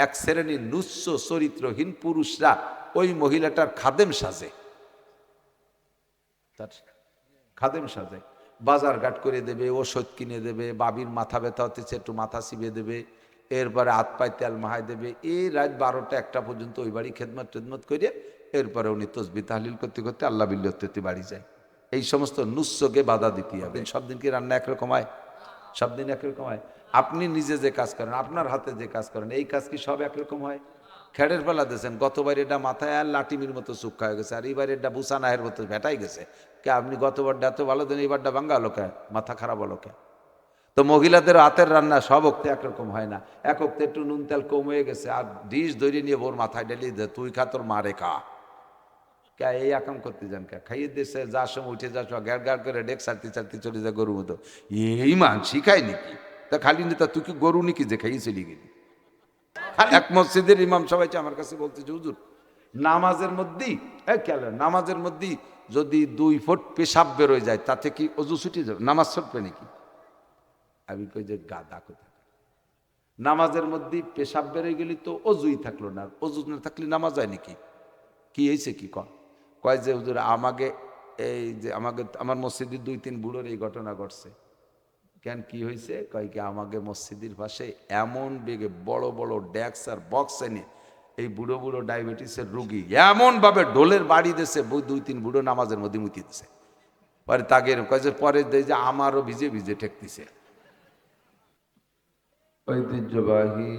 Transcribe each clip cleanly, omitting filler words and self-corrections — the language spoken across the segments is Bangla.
এক শ্রেণীর নুচ্ছ চরিত্রহীন পুরুষরা ওই মহিলাটার খাদেম সাজে, তার খাদেম সাজে, বাজার ঘাট করে দেবে, ওষুধ কিনে দেবে, বাবির মাথা ব্যথা হতেছে একটু মাথা চিবে দেবে, এরপরে হাত পায়ে তেল মাহাই দেবে, এই রাত 12টা 1টা পর্যন্ত ওই বাড়ি খেদমত টেদমত করে এরপরে উনি তসবি তাহলিল করতে করতে আল্লাহ বিল্লতে বাড়ি যায়। এই সমস্ত নুস্যকে বাধা দিতে হবে। সব দিন কি রান্না একরকম হয়? সব দিন একরকম হয়? আপনি নিজে যে কাজ করেন, আপনার হাতে যে কাজ করেন, এই কাজ কি সব একরকম হয়? খেড়ের পালা দিয়েছেন, গতবার এটা মাথায় আর লাটিমির মতো চুক্কা হয়ে গেছে, আর এইবার এটা বুসানাহের মতো ভেটাই গেছে। কে আপনি গতবারটা এত ভালো দেন, এইবারটা ভাঙ্গা হলো কে? মাথা খারাপ হলো কে? তো মহিলাদের হাতের রান্না সব অক্তে একরকম হয় না। এক অক্তে একটু নুন তেল কম হয়ে গেছে, আর ডিশ ধরে নিয়ে ওর মাথায় ঢেলিয়ে দে, তুই খা, তোর মারে খা। কে এই আকাম করতে যান কে? খাইয়ে দিয়েছে, যার সময় উঠে যাওয়া গ্যাড় গ্যাড় করে ডেক সারতে সারতে চলে যায় গরুর মতো। এই মানসি খায় নাকি? তা খালি নি, তা তুই কি গরু নাকি যে খাইয়ে চলে গেলি? এক মসজিদের ইমাম সবাই আমার কাছে বলতেছে, হুজুর নামাজের মধ্যেই নামাজের মধ্যেই যদি 2 ফুট পেশাব বেরোয় যায় তাতে কি অজু ছুটে যাবে? নামাজ ছুটবে নাকি? আমি কই যে গাদা কোথা, নামাজের মধ্যে পেশাব বেরোয় গেলি তো অজুই থাকলো না, অজু না থাকলে নামাজ হয় নাকি? কি হয়েছে কি কয় যে হুজুর আমাকে এই যে আমাকে আমার মসজিদের 2-3 বুড়োর এই ঘটনা ঘটছে। কেন কি হয়েছে? কয় কি আমাকে মসজিদের পাশে এমন বেগে বড় বড় ড্যাক্স আর বক্স এনে এই বুড়ো বুড়ো ডায়াবেটিসের রুগী এমন ভাবে ঢোলের বাড়ি দিয়েছে, 2-3 বুড়ো নামাজের মধ্যে মুতি দিছে। পরে তাকে কয় যে পরে দেয় যে আমারও ভিজে ভিজে ঠেকতেছে। ঐতিহ্যবাহী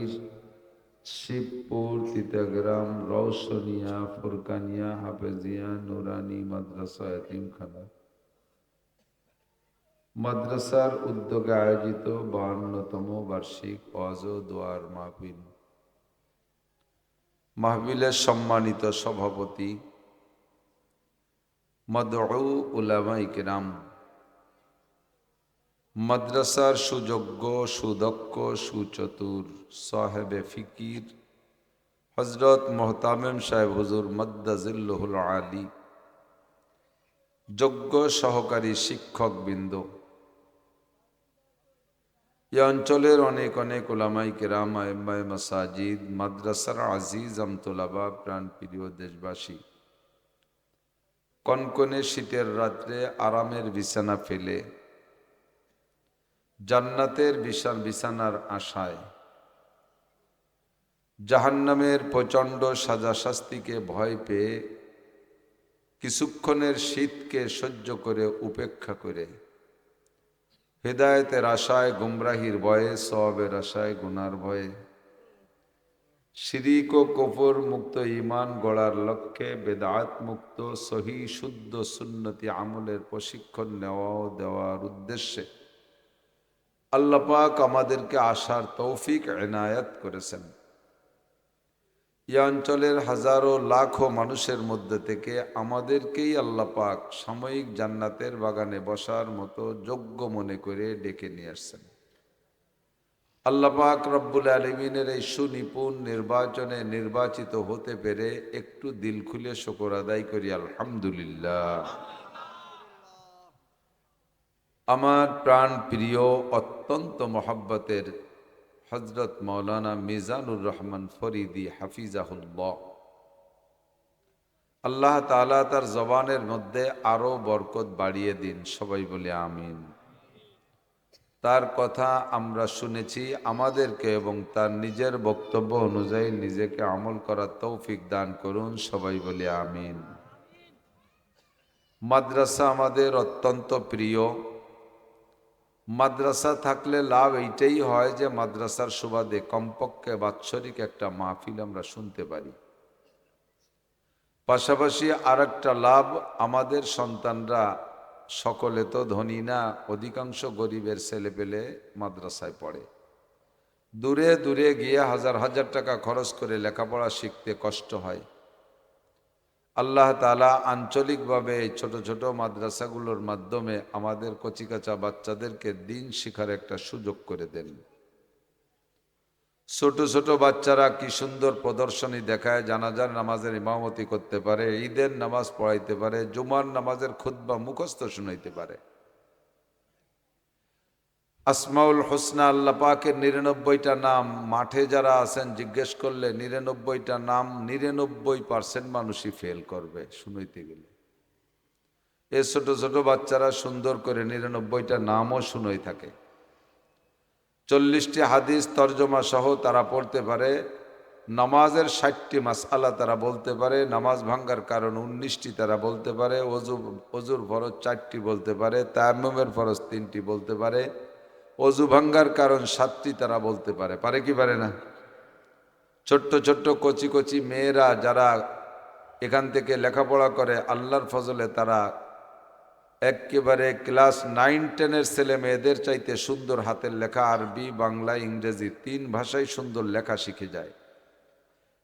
শিবপুর, তিতাগ্রাম, রওশনিয়া, ফুরকানিয়া, হাফেজিয়া, নুরানি মাদ্রাসা এতিমখানা মাদ্রাসার উদ্যোগে আয়োজিত 52তম বার্ষিক ওয়াজ ও দোয়ার মাহফিল। মাহফিলের সম্মানিত সভাপতি মাদউ উলামায়ে কিরাম, মাদ্রাসার সুযোগ্য, সুদক্ষ, সুচতুর সাহেবে ফিকির হজরত মোহতামিম সাহেব হুজুর মাদ্দাজিল্লুহুল আলী, যোগ্য সহকারী শিক্ষকবৃন্দ, এ অঞ্চলের অনেক অনেক উলামায়ে কেরাম, আইম্মায়ে মাসাজিদ, মাদ্রাসার আজিজ আমতোলাবা, প্রাণপ্রিয় দেশবাসী, কনকনে শীতের রাত্রে আরামের বিছানা ফেলে জান্নাতের বিছানার আশায় জাহান্নামের প্রচণ্ড সাজা শাস্তিকে ভয় পেয়ে কিছুক্ষণের শীতকে সহ্য করে উপেক্ষা করে হেদায়েতের আশায়, গুমরাহির ভয়ে, সওয়াবের আশায়, গুনার ভয়ে, শিরিক ও কুফর মুক্ত ঈমান গড়ার লক্ষ্যে বেদাত মুক্ত সহি শুদ্ধ সুন্নতি আমলের প্রশিক্ষণ নেওয়া ও দেওয়ার উদ্দেশ্যে আল্লাহ পাক আমাদেরকে আসার তৌফিক এনায়েত করেছেন। এই অঞ্চলের হাজারো লাখো মানুষের মধ্যে থেকে আমাদেরকেই আল্লাহ পাক সাময়িক জান্নাতের বাগানে বসার মতো যোগ্য মনে করে ডেকে নিয়ে আসছেন। আল্লাহ পাক রব্বুল আলামিনের এই সুনিপুণ নির্বাচনে নির্বাচিত হতে পেরে একটু দিল খুলে শুকর আদায় করি আলহামদুলিল্লাহ। আমার প্রাণ প্রিয় অত্যন্ত মহব্বতের হজরত মৌলানা মিজানুর রহমান ফরিদি হাফিজাহুল্লাহ, আল্লাহ তাআলা তার জবানের মধ্যে আরো বরকত বাড়িয়ে দিন, সবাই বলে আমিন। তার কথা আমরা শুনেছি, আমাদেরকে এবং তার নিজের বক্তব্য অনুযায়ী নিজেকে আমল করার তৌফিক দান করুন, সবাই বলে আমিন। মাদ্রাসা আমাদের অত্যন্ত প্রিয়। মাদ্রাসা থাকলে লাভ এইটাই হয় যে মাদ্রাসার সুবাদে কমপক্ষে বাৎসরিক একটা মাহফিল আমরা শুনতে পারি। পাশাপাশি আর একটা লাভ, আমাদের সন্তানরা সকলে তো ধনী না, অধিকাংশ গরিবের ছেলেপেলে মাদ্রাসায় পড়ে। দূরে দূরে গিয়ে হাজার হাজার টাকা খরচ করে লেখাপড়া শিখতে কষ্ট হয়। আল্লাহ তাআলা আঞ্চলিকভাবে এই ছোট ছোট মাদ্রাসাগুলোর মাধ্যমে আমাদের কচিকাচা বাচ্চাদেরকে দিন শিখার একটা সুযোগ করে দেন। ছোট ছোট বাচ্চারা কি সুন্দর প্রদর্শনী দেখায়, জানাজার নামাজের ইমামতি করতে পারে, ঈদের নামাজ পড়াইতে পারে, জুমার নামাজের খুতবা মুখস্থ শুনাইতে পারে। আসমাউল হোসনা আল্লাহ পাকের 99টা নাম। মাঠে যারা আছেন জিজ্ঞেস করলে 99টা নাম 99% মানুষই ফেল করবে শুনইতে গেলে। এ ছোট ছোট বাচ্চারা সুন্দর করে 99টা নামও শুনই থাকে। 40টি হাদিস তর্জমা সহ তারা পড়তে পারে। নামাজের 60টি মাসআলা তারা বলতে পারে। নামাজ ভাঙ্গার কারণ 19টি তারা বলতে পারে। অজুর ফরজ 4টি বলতে পারে। তায়াম্মুমের ফরজ 3টি বলতে পারে। অজু ভাঙ্গার কারণ 7টি তারা বলতে পারে। পারে কি পারে না? ছোট্ট ছোট্ট কচি কচি মেয়েরা যারা এখান থেকে লেখাপড়া করে আল্লাহর ফজলে তারা একেবারে ক্লাস 9-10-এর ছেলে মেয়েদের চাইতে সুন্দর হাতের লেখা, আরবি, বাংলা, ইংরেজি 3 ভাষায় সুন্দর লেখা শিখে যায়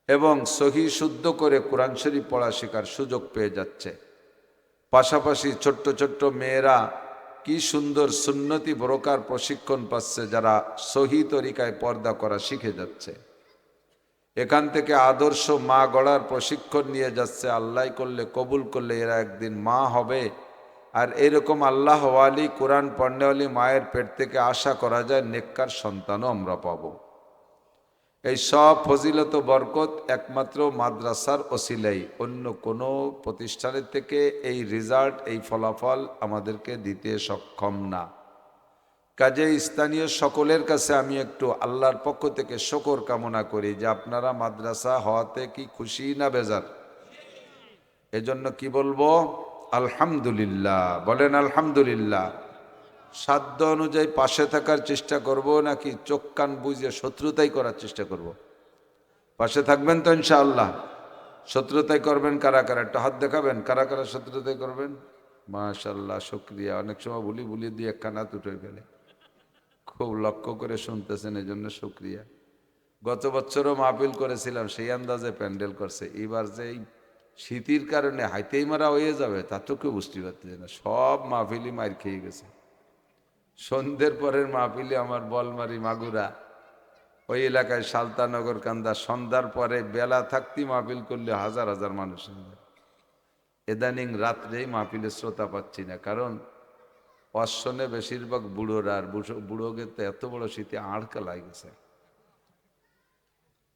এবং সহি শুদ্ধ করে কোরআন শরীফ পড়া শেখার সুযোগ পেয়ে যাচ্ছে। পাশাপাশি ছোট্ট ছোট্ট মেয়েরা কি সুন্দর সুন্নতি বরকার প্রশিক্ষণ পাচ্ছে, যারা সহি তরিকায় পর্দা করা শিখে যাচ্ছে। এখান থেকে আদর্শ মা গড়ার প্রশিক্ষণ নিয়ে যাচ্ছে। আল্লাহ করলে, কবুল করলে এরা একদিন মা হবে। আর এরকম আল্লাহ ওয়ালি, কোরআন পড়নেওয়ালি মায়ের পেট থেকে আশা করা যায় নেককার সন্তানও আমরা পাব। এই সব ফজিলত বরকত একমাত্র মাদ্রাসার ওসিলাই, অন্য কোনো প্রতিষ্ঠানের থেকে এই রেজাল্ট, এই ফলাফল আমাদেরকে দিতে সক্ষম না। কাজে স্থানীয় সকলের কাছে আমি একটু আল্লাহর পক্ষ থেকে শকর কামনা করি যে আপনারা মাদ্রাসা হওয়াতে কি খুশি না বেজার? এজন্য কি বলবো? আলহামদুলিল্লাহ বলেন। আলহামদুলিল্লাহ। সাধ্য অনুযায়ী পাশে থাকার চেষ্টা করব, নাকি চোখ কান বুঝে শত্রুতাই করার চেষ্টা করব? পাশে থাকবেন তো ইনশাআল্লাহ? শত্রুতাই করবেন কারা কারা? একটা হাত দেখাবেন কারা কারা শত্রুতাই করবেন। মাশাআল্লাহ, শুকরিয়া। অনেক সময় বুলি দিয়ে একখানা উঠে ফেলে। খুব লক্ষ্য করে শুনতেছেন, এই জন্য শুকরিয়া। গত বছরও মাহফিল করেছিলাম, সেই আন্দাজে প্যান্ডেল করছে। এবার যে এই শীতের কারণে হাইতেই মারা হয়ে যাবে তা তো কেউ বুঝতে পারতেছে না। সব মাহফিলই মার খেয়ে গেছে। সন্ধ্যের পরের মাহফিলে আমার বলমারি মাগুরা ওই এলাকায় সালতানগর কান্দা, সন্ধ্যার পরে বেলা থাকতেই মাহফিল করলে হাজার হাজার মানুষ। ইদানিং রাত্রেই মাহফিলের শ্রোতা পাচ্ছি না, কারণ অশ্বনে বেশিরভাগ বুড়োরা। আর বুড়োকে তো এত বড় শীতে আড়কা লাগেছে।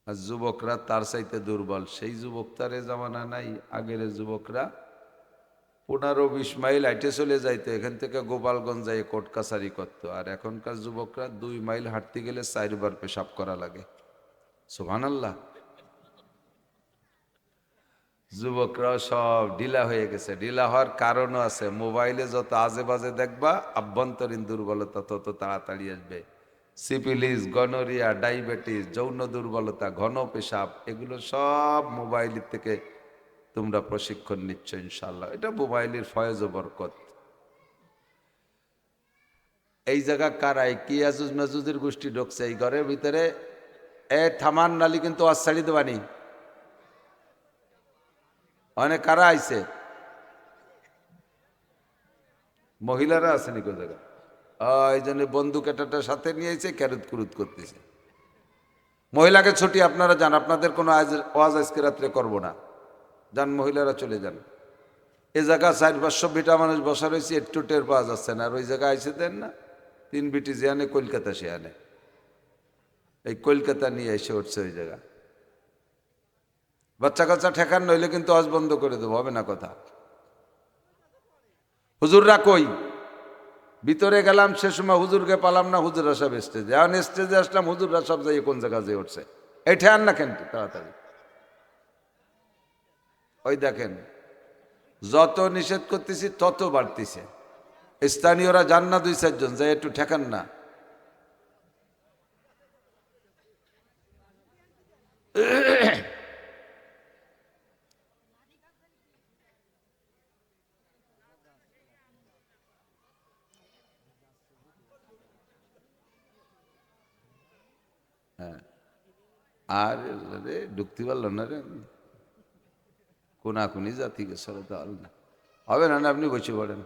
আর যুবকরা তার চাইতে দুর্বল। সেই যুবকটারে জামানা নাই। আগের যুবকরা 15-20 মাইল হাইটে চলে যাইতো, এখান থেকে গোপালগঞ্জ যাই কোর্ট কাছারি করতো। আর এখনকার যুবকরা 2 মাইল হাঁটতে গেলে 4 বার পেশাব করা লাগে। সুবহানাল্লাহ। যুবকরাও সব ঢিলা হয়ে গেছে। ঢিলা হওয়ার কারণও আছে। মোবাইলে যত আজে বাজে দেখবা, আভ্যন্তরীণ দুর্বলতা তত তাড়াতাড়ি আসবে। সিপিলিস, গনোরিয়া, ডায়াবেটিস, যৌন দুর্বলতা, ঘন পেশাব, এগুলো সব মোবাইলের থেকে তোমরা প্রশিক্ষণ নিচ্ছ ইনশাল্লাহ। এটা মোবাইলের ফয়েজ ও বরকত। এই জায়গা কারাই কি আজুজ মাজুজের গোষ্ঠী ঢুকছে এই ঘরের ভিতরে? থামান নালি কিন্তু আশ্বাড়ি দেবানি। অনেক কারা আইছে? মহিলারা আছে নাকি জায়গা? এই জন্য বন্দুক একটা সাথে নিয়ে এসে ক্যারুত কুরুত করতেছে। মহিলাকে ছুটি, আপনারা যান। আপনাদের কোনো ওয়াজ আজকে রাত্রে করবো না। যান, মহিলারা চলে যান। এ জায়গা 400-500 বিটা মানুষ বসা রয়েছে, একটু টের পাওয়া যাচ্ছে না। আর ওই জায়গায় আইসে দেন না 3 বিটি যে আনে কলকাতা, সে আনে। এই কলকাতা নিয়ে এসে উঠছে ওই জায়গা। বাচ্চা কাচ্চা ঠেকান, নইলে কিন্তু ওয়াজ বন্ধ করে দেবো, হবে না কথা। হুজুররা কই? ভিতরে গেলাম, সে সময় হুজুরকে পালাম না। হুজুররা সব স্টেজে। এখন স্টেজে আসলাম, হুজুররা সব যাই কোন জায়গা যেয়ে উঠছে। এই ঠেয়ান না কেন তাড়াতাড়ি? ওই দেখেন, যত নিষেধ করতেছি তত বাড়তিছে। স্থানীয়রা যান না 2-4 জন, যাই একটু ঠেকান না। হ্যাঁ, আর রে ঢুকতে পারল না রে। কোনাকুনি জাতি গেছে তো না, হবে না। আপনি বসে পড়েন।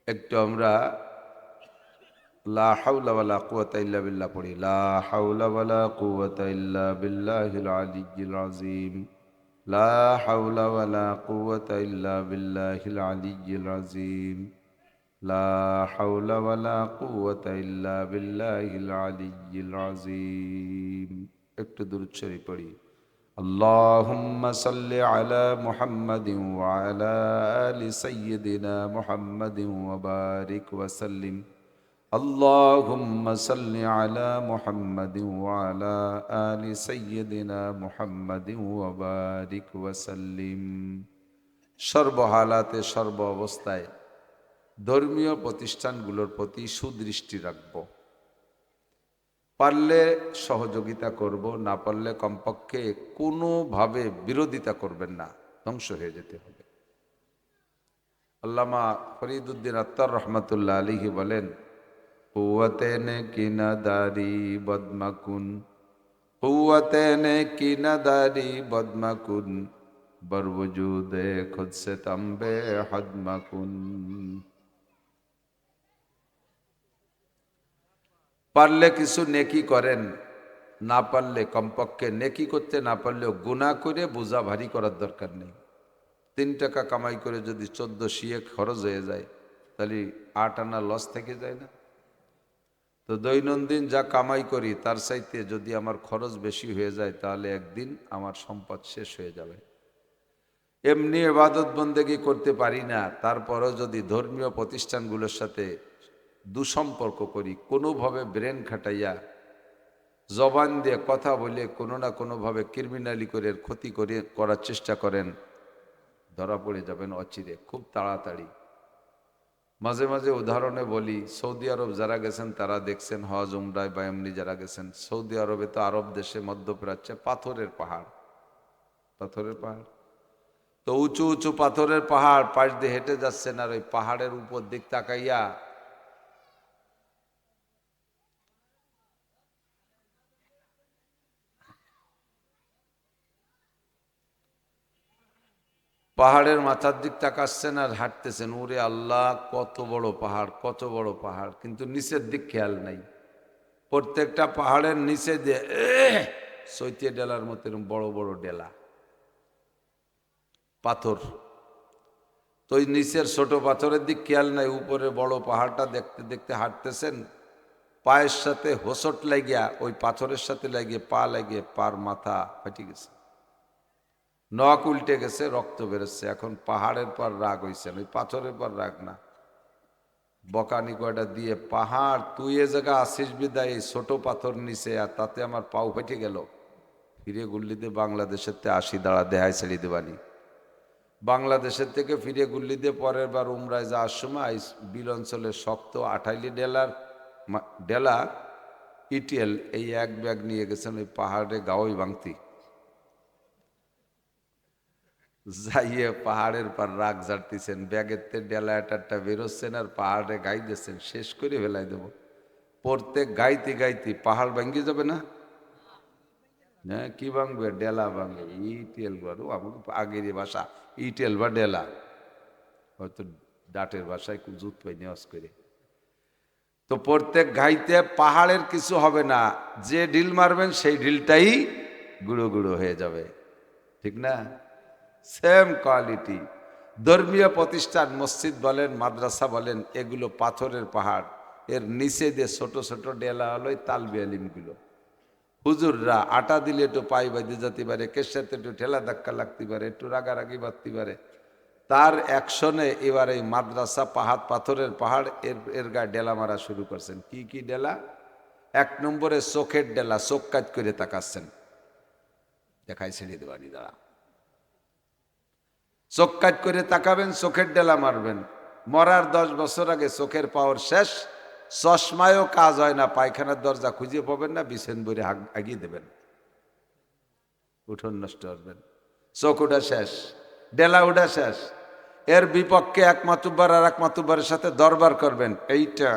একটু আমরা লা হাওলা ওয়ালা কুওয়াতা ইল্লা বিল্লাহ পড়ি। লা হাওলা ওয়ালা কুওয়াতা ইল্লা বিল্লাহিল আলিয়্যিল আযীম। লা হাওলা ওয়ালা কুওয়াতা ইল্লা বিল্লাহিল আলিয়্যিল আযীম। লা হাওলা ওয়ালা কুওয়াতা ইল্লা বিল্লাহিল আলিয়্যিল আযীম। একটু দুরূদ শরীফ পড়ি। আল্লাহুম্মা সাল্লি আলা মুহাম্মাদিন ওয়া আলা আলি সাইয়্যিদিনা মুহাম্মাদিন ওয়া বারিক ওয়া সাল্লিম। আল্লাহুম্মা সাল্লি আলা মুহাম্মাদিন ওয়া আলা আলি সাইয়্যিদিনা মুহাম্মাদিন ওয়া বারিক ওয়া সাল্লিম। সর্বহালাতে সর্ব অবস্থায় ধর্মীয় প্রতিষ্ঠানগুলোর প্রতি সুদৃষ্টি রাখব। পারলে সহযোগিতা করব, না পারলে কমপক্ষে কোনোভাবে বিরোধিতা করবেন না, ধ্বংস হয়ে যেতে হবে। আল্লামা ফরিদউদ্দিন আত্তার রহমাতুল্লাহ আলাইহি বলেন, কুওয়াতেনে কিনাদারি বদমাকুন, কুওয়াতেনে কিনাদারি বদমাকুন, বরওজুদে খুদ সে তম্বে হদমাকুন। পারলে কিছু নেকি করেন, না পারলে কমপক্ষে নেকি করতে না পারলেও গুনাহ করে বোঝা ভারী করার দরকার নেই। 3 টাকা কামাই করে যদি 14 শিয়ে খরচ হয়ে যায়, তাহলে 8 আনা লস থেকে যায় না? তো দৈনন্দিন যা কামাই করি তার চাইতে যদি আমার খরচ বেশি হয়ে যায়, তাহলে একদিন আমার সম্পদ শেষ হয়ে যাবে। এমনি ইবাদত বন্দেগী করতে পারি না, তারপরেও যদি ধর্মীয় প্রতিষ্ঠানগুলোর সাথে দুসম্পর্ক করি, কোনোভাবে ব্রেন খাটাইয়া জবান দিয়ে কথা বলে কোনো না কোনোভাবে ক্রিমিনালি করে ক্ষতি করার চেষ্টা করেন, ধরা পড়ে যাবেন অচিরে, খুব তাড়াতাড়ি। মাঝে মাঝে উদাহরণে বলি, সৌদি আরব যারা গেছেন তারা দেখছেন, হজ উমরায় বা এমনি যারা গেছেন, সৌদি আরবে তো আরব দেশে মধ্যপ্রাচ্যে পাথরের পাহাড়, পাথরের পাহাড়। তো উঁচু উঁচু পাথরের পাহাড়, পাশ দিয়ে হেঁটে যাচ্ছেন, আর ওই পাহাড়ের উপর দিক তাকাইয়া পাহাড়ের মাথার দিক তাকাচ্ছেন আর হাঁটতেছেন, ওরে আল্লাহ কত বড় পাহাড়, কত বড় পাহাড়, কিন্তু নিচের দিক খেয়াল নাই। প্রত্যেকটা পাহাড়ের নিচে দিয়ে চৈতিয়া ডেলার মতো বড় বড় ডেলা পাথর। তো ওই নিচের ছোট পাথরের দিক খেয়াল নাই, উপরে বড় পাহাড়টা দেখতে দেখতে হাঁটতেছেন, পায়ের সাথে হোঁচট লাগিয়া ওই পাথরের সাথে লাগিয়ে পা লাগিয়ে পার মাথা ফেটে গেছে, নখ উল্টে গেছে, রক্ত বেরোচ্ছে। এখন পাহাড়ের পর রাগ হয়েছেন, ওই পাথরের পর রাগ না, বকানি কয়টা দিয়ে, পাহাড় তুই এ জায়গা আসিস বিদায় এই ছোট পাথর নিচে, আর তাতে আমার পাও ফেটে গেল, ফিরে গুল্লিতে বাংলাদেশের থেকে 80 দাঁড়া দেহায় ছেড়ে দেবানি। বাংলাদেশের থেকে ফিরে গুল্লিতে পরের বার উমরায় যাওয়ার সময় বিল অঞ্চলের শক্ত আঠাইলি ডেলা ইটিএল এই এক ব্যাগ নিয়ে গেছেন, ওই পাহাড়ে গাওই ভাঙতি যাইয়ে পাহাড়ের পর রাগ ঝাড়তেছেন, ব্যাগের তে ডেলা একটা বেরোচ্ছেন আর পাহাড়ে গাই দিচ্ছেন, শেষ করে ফেলাই দেব। প্রত্যেক গাইতে গাইতে পাহাড় ভাঙ্গি যাবে না? হ্যাঁ, কি ভাঙবে? ডেলা ভাঙবে, ইটেল বারো আমার আগের ভাষা, ইটেল বা ডেলা, হয়তো ডাটের ভাষায় জুত পাই নেওয়াজ করে। তো প্রত্যেক গাইতে পাহাড়ের কিছু হবে না, যে ঢিল মারবেন সেই ঢিলটাই গুঁড়ো গুঁড়ো হয়ে যাবে, ঠিক না? সেম কোয়ালিটি ধর্মীয় প্রতিষ্ঠান, মসজিদ বলেন, মাদ্রাসা বলেন, এগুলো পাথরের পাহাড়, এর নিচে দিয়ে ছোট ছোট ডেলা হলো তালবি আলিমগুলো। হুজুররা আটা দিলে একটু পাই বাঁধে যেতে পারে, কেশাতে একটু ঠেলা ধাক্কা লাগতে পারে, একটু রাগারাগি বাঁধতে পারে, তার অ্যাকশনে এবার এই মাদ্রাসা পাথরের পাহাড় এর গায়ে ডেলা মারা শুরু করছেন। কি কি ডেলা? 1 নম্বরে চোখের ডেলা, চোখ কাজ করে তাকাচ্ছেন, দেখাই ছেড়ে দেবানি দাঁড়া, চোখ কাজ করে তাকাবেন, চোখের ডেলা মারবেন। মরার 10 বছর আগে চোখের পাওয়ার শেষ, চশমায়ও কাজ হয় না, পায়খানার দরজা খুঁজে পাবেন না, বিছেন বইরে আগিয়ে দেবেন, উঠোন নষ্ট করবেন, চোখ উঠা শেষ, ডেলা উঠা শেষ। এর বিপক্ষে এক মাতুব্বার আর এক মাতুব্বারের সাথে দরবার করবেন, এইটা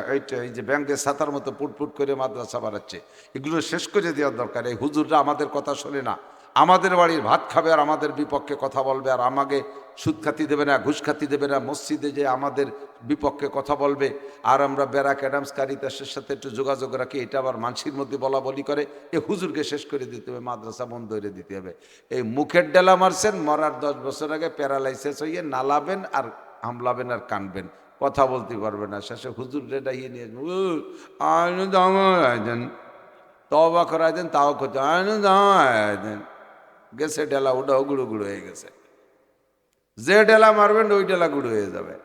এই যে ব্যাংকের ছাতার মতো পুটপুট করে মাদ্রাসা বাড়াচ্ছে, এগুলো শেষ করে দেওয়ার দরকার। এই হুজুররা আমাদের কথা শোনে না, আমাদের বাড়ির ভাত খাবে আর আমাদের বিপক্ষে কথা বলবে, আর আমাকে সুদ খাতি দেবে না, ঘুষ খাতি দেবে না, মসজিদে যে আমাদের বিপক্ষে কথা বলবে, আর আমরা ব্যারাক অ্যাডামস কারিতাসের সাথে একটু যোগাযোগ রাখি, এটা আবার মানুষের মধ্যে বলা বলি করে, এ হুজুরকে শেষ করে দিতে হবে, মাদ্রাসা বন্ধ করে দিতে হবে। এই মুখের ডেলা মারছেন, মরার 10 বছর আগে প্যারালাইসিস হইয়ে নালাবেন আর হামলাবেন আর কানবেন, কথা বলতে পারবে না। শেষে হুজুর ডাইয়ে নিয়ে তবা করাই দেন, তাও করতে দেন, গেছে ডেলা, ওটাও গুঁড়ো গুঁড়ো হয়ে গেছে। যে ডেলা মারবেন ওই ডেলা গুঁড়ো হয়ে যাবে।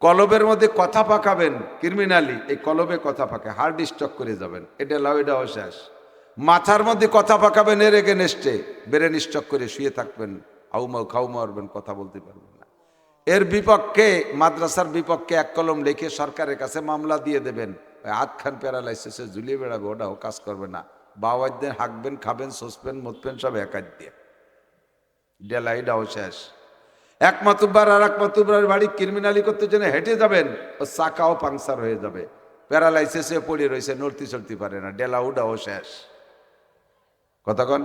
কলবের মধ্যে কথা পাকাবেন ক্রিমিনালি, এই কলবে কথা পাকে, হার্ড স্ট্রোক করে যাবেন, এ ডেলা ওইটাও শেষ। মাথার মধ্যে কথা পাকাবেন এর এগেনস্টে, ব্রেন স্ট্রোক করে শুয়ে থাকবেন, হাউমাউ খাউ মারবেন, কথা বলতে পারবেন না। এর বিপক্ষে, মাদ্রাসার বিপক্ষে এক কলম লিখে সরকারের কাছে মামলা দিয়ে দেবেন, হাত খান প্যারালাইসিসে ঝুলিয়ে বেড়াবে, ওটাও কাজ করবে না। বাবাদের হাঁকবেন, খাবেন, সসপেন মতপেন সব একাই দিয়ে, ডেলা এটাও শেষ। এক মাতুব্বার আর এক মাতুব্বার বাড়ি ক্রিমিনালি করতে জন্য হেঁটে যাবেন, ও চাকাও পাংচার হয়ে যাবে, প্যারালাইসিসে পড়ে রয়েছে, নড়তে চলতে পারে না, ডেলা উডাও শেষ। কতক্ষণ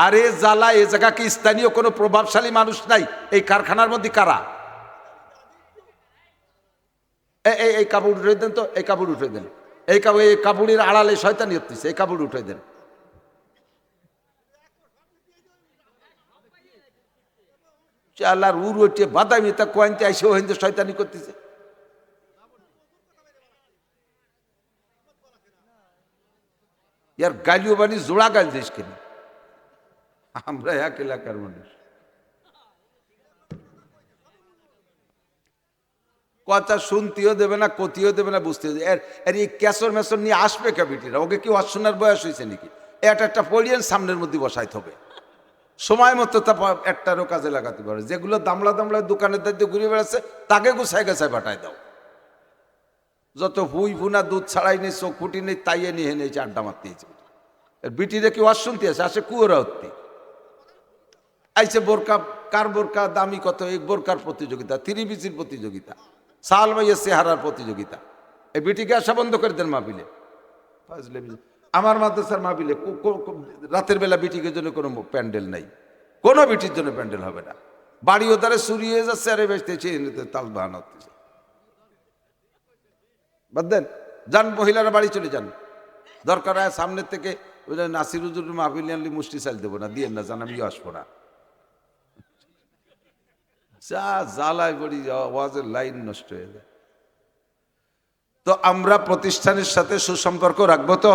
আরে জ্বালা, এ জায়গা কি স্থানীয় কোনো প্রভাবশালী মানুষ নাই? এই কারখানার মধ্যে কারা? এই কাপড় উঠে দেন তো, এই কাপড় উঠে দেন, এই কাপড়ের আড়ালে শয়তানি হচ্ছে, এই কাপড় উঠে দেন। চালার উর ওইটে বাদামি তা কোয়াইতে আইসে ও হিন্দু শয়তানি করতেছে। ইয়ার গালিও বানি জোড়া গাল দিস কেন? আমরা এক এলাকার মানুষ, কথা শুনতেও দেবে না, কতিও দেবে না, বুঝতে এর এই ক্যাসর মেসর নিয়ে আসবে ক্যাবিটিরা, ওকে কি অশোনার বয়স হয়েছে নাকি? একটা পড়িয়েন সামনের মধ্যে বসাইতে হবে, সময় মতো তা একটারও কাজে লাগাতে পারে। যেগুলো দামলা দামলা দোকানের দায়িত্ব ঘুরে বেড়াচ্ছে তাকে গুছাই গেছায় পাঠায় দাও। যত হুই ফুনা দুধ ছাড়াই নেই, চোখ ফুটি নেই, তাইয়ে নিয়ে নিয়েছে, আড্ডা মারতেছে। বিটিরে কি ওয়াজ শুনতে আছে, আসে কুয়োরা হতে আইসে। বোরকা, কার বোরকা দামি কত, এই বোরকার প্রতিযোগিতা, তিরিবিচির প্রতিযোগিতা, সাল মাইয়ের চেহারার প্রতিযোগিতা। এই বিটিকে আসা বন্ধ করে দেন মাহফিলে। আমার মাদ্রাসার মাহফিলে রাতের বেলা বিটিকে জন্য কোনো প্যান্ডেল নাই, কোনো বিটির জন্য প্যান্ডেল হবে না। বাড়ি ওধারে চুরি হয়ে যাচ্ছে, আরে বেচতেছে, তাল বাহান হচ্ছে। বাদ দেন, যান মহিলারা বাড়ি চলে যান, দরকার হয় সামনের থেকে নাসির হুজুর মাহফিল আনলি মুষ্টি চাল দেবো না, দিয়ে না, জান আমি আসবো না। যা জ্বালায় পড়ি, ওয়াজের লাইন নষ্ট হয়ে যায়। তো আমরা প্রতিষ্ঠানের সাথে সুসম্পর্ক রাখবো তো,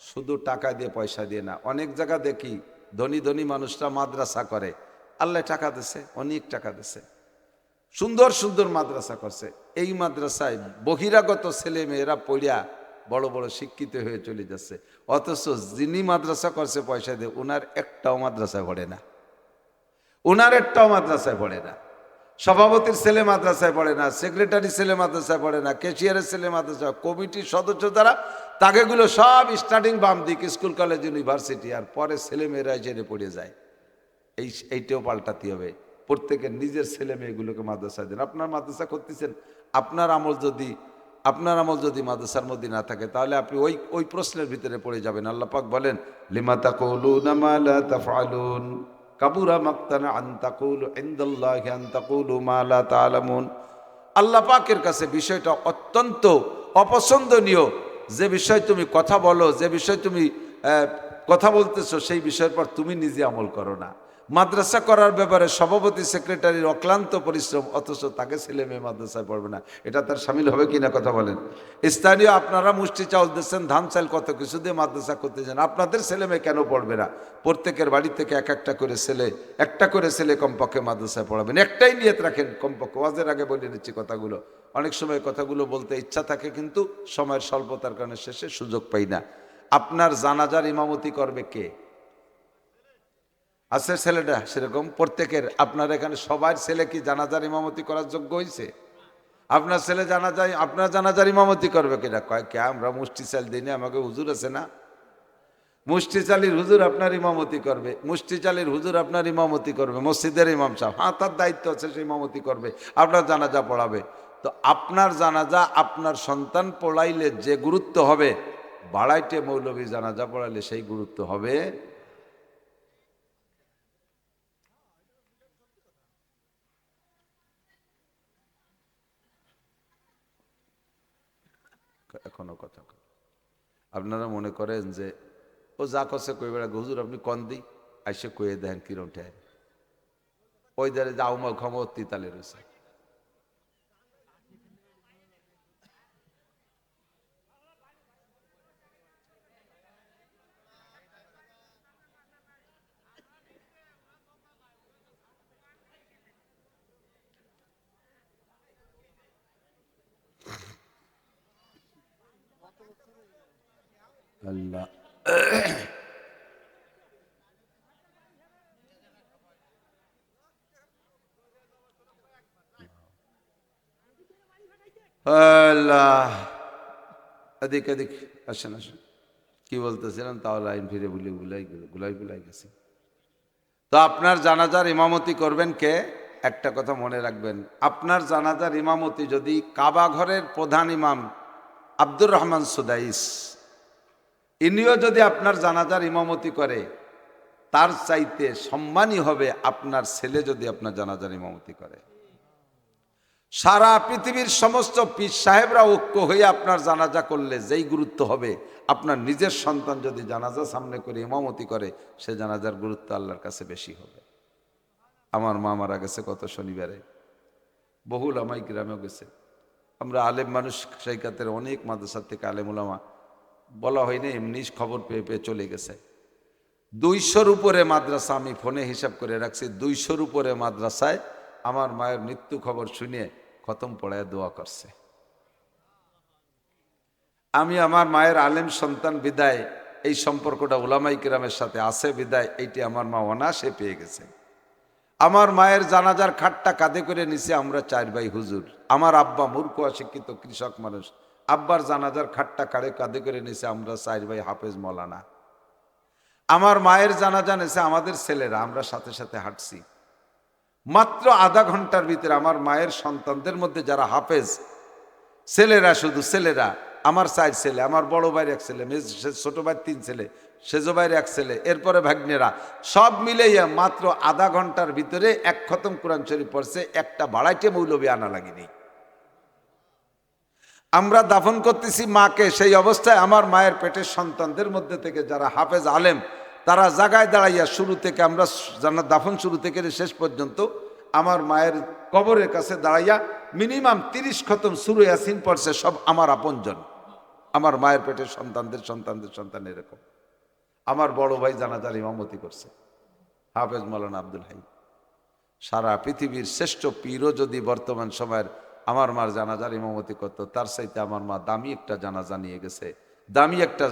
শুধু টাকা দিয়ে পয়সা দিয়ে না। অনেক জায়গা দেখি ধনী ধনী মানুষরা মাদ্রাসা করে, আল্লাহ টাকা দিছে, অনেক টাকা দিছে, সুন্দর সুন্দর মাদ্রাসা করছে। এই মাদ্রাসায় বহিরাগত ছেলে মেয়েরা পড়িয়া বড় বড় শিক্ষিত হয়ে চলে যাচ্ছে, অথচ যিনি মাদ্রাসা করছে পয়সা দিয়ে, ওনার একটাও মাদ্রাসায় পড়ে না, ওনার একটাও মাদ্রাসায় পড়ে না। সভাপতির ছেলে মাদ্রাসায় পড়ে না, সেক্রেটারি ছেলে মাদ্রাসায় পড়ে না, ক্যাশিয়ারের ছেলে মাদ্রাসা, কমিটির সদস্য যারা তাকেগুলো সব স্টার্টিং বাম দিক, স্কুল কলেজ ইউনিভার্সিটি, আর পরে ছেলে মেয়েরা জেনে পড়ে যায়। এইটাও পাল্টাতে হবে, প্রত্যেকের নিজের ছেলে মেয়েগুলোকে মাদ্রাসায় দেন। আপনার মাদ্রাসা করতেছেন, আপনার আমল যদি মাদ্রাসার মধ্যে না থাকে, তাহলে আপনি ওই প্রশ্নের ভিতরে পড়ে যাবেন। আল্লাহ পাক বলেন, লিমা তাকুলুনা মা লা তাফআলুন কাবুরা মাকতানা আন তাকুলু ইনদাল্লাহি আন তাকুলু মা লা তা'লামুন। আল্লাহ পাকের কাছে বিষয়টা অত্যন্ত অপছন্দনীয়, যে বিষয় তুমি কথা বলো, যে বিষয় তুমি কথা বলতেছো, সেই বিষয়ের পর তুমি নিজে আমল করো না। মাদ্রাসা করার ব্যাপারে সভাপতি সেক্রেটারির অক্লান্ত পরিশ্রম, অথচ তাকে ছেলে মেয়ে মাদ্রাসায় পড়বে না, এটা তার সামিল হবে কিনা কথা বলেন। স্থানীয় আপনারা মুষ্টি চাউল দিচ্ছেন, ধান চাল, কত কিছু দিয়ে মাদ্রাসা করতে যান, আপনাদের ছেলে মেয়ে কেন পড়বে না? প্রত্যেকের বাড়ি থেকে একটা করে ছেলে কমপক্ষে মাদ্রাসায় পড়াবেন, একটাই নিয়ত রাখেন কমপক্ষে। ওয়াজের আগে বলে নিচ্ছি কথাগুলো, অনেক সময় কথাগুলো বলতে ইচ্ছা থাকে, কিন্তু সময়ের স্বল্পতার কারণে শেষে সুযোগ পাই না। আপনার জানাজার ইমামতি করবে কে? আছে ছেলেটা সেরকম প্রত্যেকের? আপনার এখানে সবার ছেলে কি জানাজার ইমামতি করার যোগ্য হয়েছে? আপনার ছেলে আপনার জানাজার ইমামতি করবে কিনা? কয় কে, আমরা মুষ্টি চাল দিই না, আমাকে হুজুর আছে না, মুষ্টি চালির হুজুর আপনার ইমামতি করবে, মুষ্টি চালির হুজুর আপনার ইমামতি করবে, মসজিদের ইমাম সাহেব, হ্যাঁ তার দায়িত্ব আছে, সে ইমামতি করবে, আপনার জানাজা পড়াবে। তো আপনার জানাজা আপনার সন্তান পড়াইলে যে গুরুত্ব হবে, বাড়াইটে মৌলবী জানাজা পড়াইলে সেই গুরুত্ব হবে এখনো কথা কয়। আপনারা মনে করেন যে ও যা করছে কই বেড়া হুজুর আপনি কন দিই আইসে কয়ে দেন কিরম ঠেয় ওই ধারে যে আউমা ক্ষমা তিতালে রয়েছে। আল্লাহ আল্লাহ এদিক এদিক আসেন আসেন কি বলতেছিলাম তাও লাইন ফিরে গুলাই গেছি। তো আপনার জানাজার ইমামতি করবেন কে? একটা কথা মনে রাখবেন, আপনার জানাজার ইমামতি যদি কাবা ঘরের প্রধান ইমাম আব্দুর রহমান সুদাইস ইনিও যদি আপনার জানাজার ইমামতি করে, তার চাইতে সম্মানই হবে আপনার ছেলে যদি আপনার জানাজার ইমামতি করে। সারা পৃথিবীর সমস্ত পীর সাহেবরা ঐক্য হয়ে আপনার জানাজা করলে যেই গুরুত্ব হবে, আপনার নিজের সন্তান যদি জানাজা সামনে করে ইমামতি করে, সে জানাজার গুরুত্ব আল্লাহর কাছে বেশি হবে। আমার মা মারা গেছে কত শনিবারে, বহু লামাই গ্রামেও গেছে। আমরা আলেম মানুষ, সেই কাতের অনেক মাদ্রাসার থেকে আলেম উলামা, বলা হয়নি এমনি খবর পেয়ে পেয়ে চলে গেছে। 200-র উপরে মাদ্রাসা, আমি ফোনে হিসাব করে রাখছি, 200-র উপরে মাদ্রাসায় আমার মায়ের মৃত্যু খবর শুনে খতম পড়ায় দোয়া করছে। আমি আমার মায়ের আলেম সন্তান বিদায় এই সম্পর্কটা উলামাই কিরামের সাথে আছে বিদায় এইটি আমার মা অনায়াসে পেয়ে গেছে। আমার মায়ের জানাজার খাটটা কাঁধে করে নিচে আমরা 4 ভাই হুজুর। আমার আব্বা মূর্খ অশিক্ষিত কৃষক মানুষ, আব্বার জানাজার খাটটা কাঁধে করে নিচে আমরা 4 ভাই হাফেজ মৌলানা। আমার মায়ের জানাজা নেছে আমাদের ছেলেরা, আমরা সাথে সাথে হাঁটছি। মাত্র আধা ঘন্টার ভিতরে আমার মায়ের সন্তানদের মধ্যে যারা হাফেজ ছেলেরা, শুধু ছেলেরা, আমার 4 ছেলে, আমার বড় ভাইয়ের 1 ছেলে, ছোট ভাইয়ের 3 ছেলে, সেজো ভাইয়ের 1 ছেলে, এরপরে ভাগ্নেরা, সব মিলেইয়া মাত্র আধা ঘন্টার ভিতরে 1 খতম কোরআন শরীফ পড়ছে। একটা বাড়াইতে মৌলবী আনা লাগেনি। আমরা দাফন করতেছি মাকে, সেই অবস্থায় আমার মায়ের পেটের সন্তানদের মধ্যে থেকে যারা হাফেজ আলেম, তারা জায়গায় দাঁড়াইয়া শুরু থেকে আমরা দাফন শুরু থেকে শেষ পর্যন্ত আমার মায়ের কবরের কাছে দাঁড়াইয়া মিনিমাম 30 খতম সূরা ইয়াসিন পড়ছে, সব আমার আপনজন, আমার মায়ের পেটের সন্তানদের সন্তানদের সন্তান। এরকম আমার বড় ভাই জানাজার ইমামতি করছে, হাফেজ মাওলানা আব্দুল হাই। সারা পৃথিবীর শ্রেষ্ঠ পীরও যদি বর্তমান সময়ের আমার মার জানাজার ইমামতি করতো, তার চাইতে আমার মা দামি একটা জানাজা নিয়ে গেছে, দামি একটা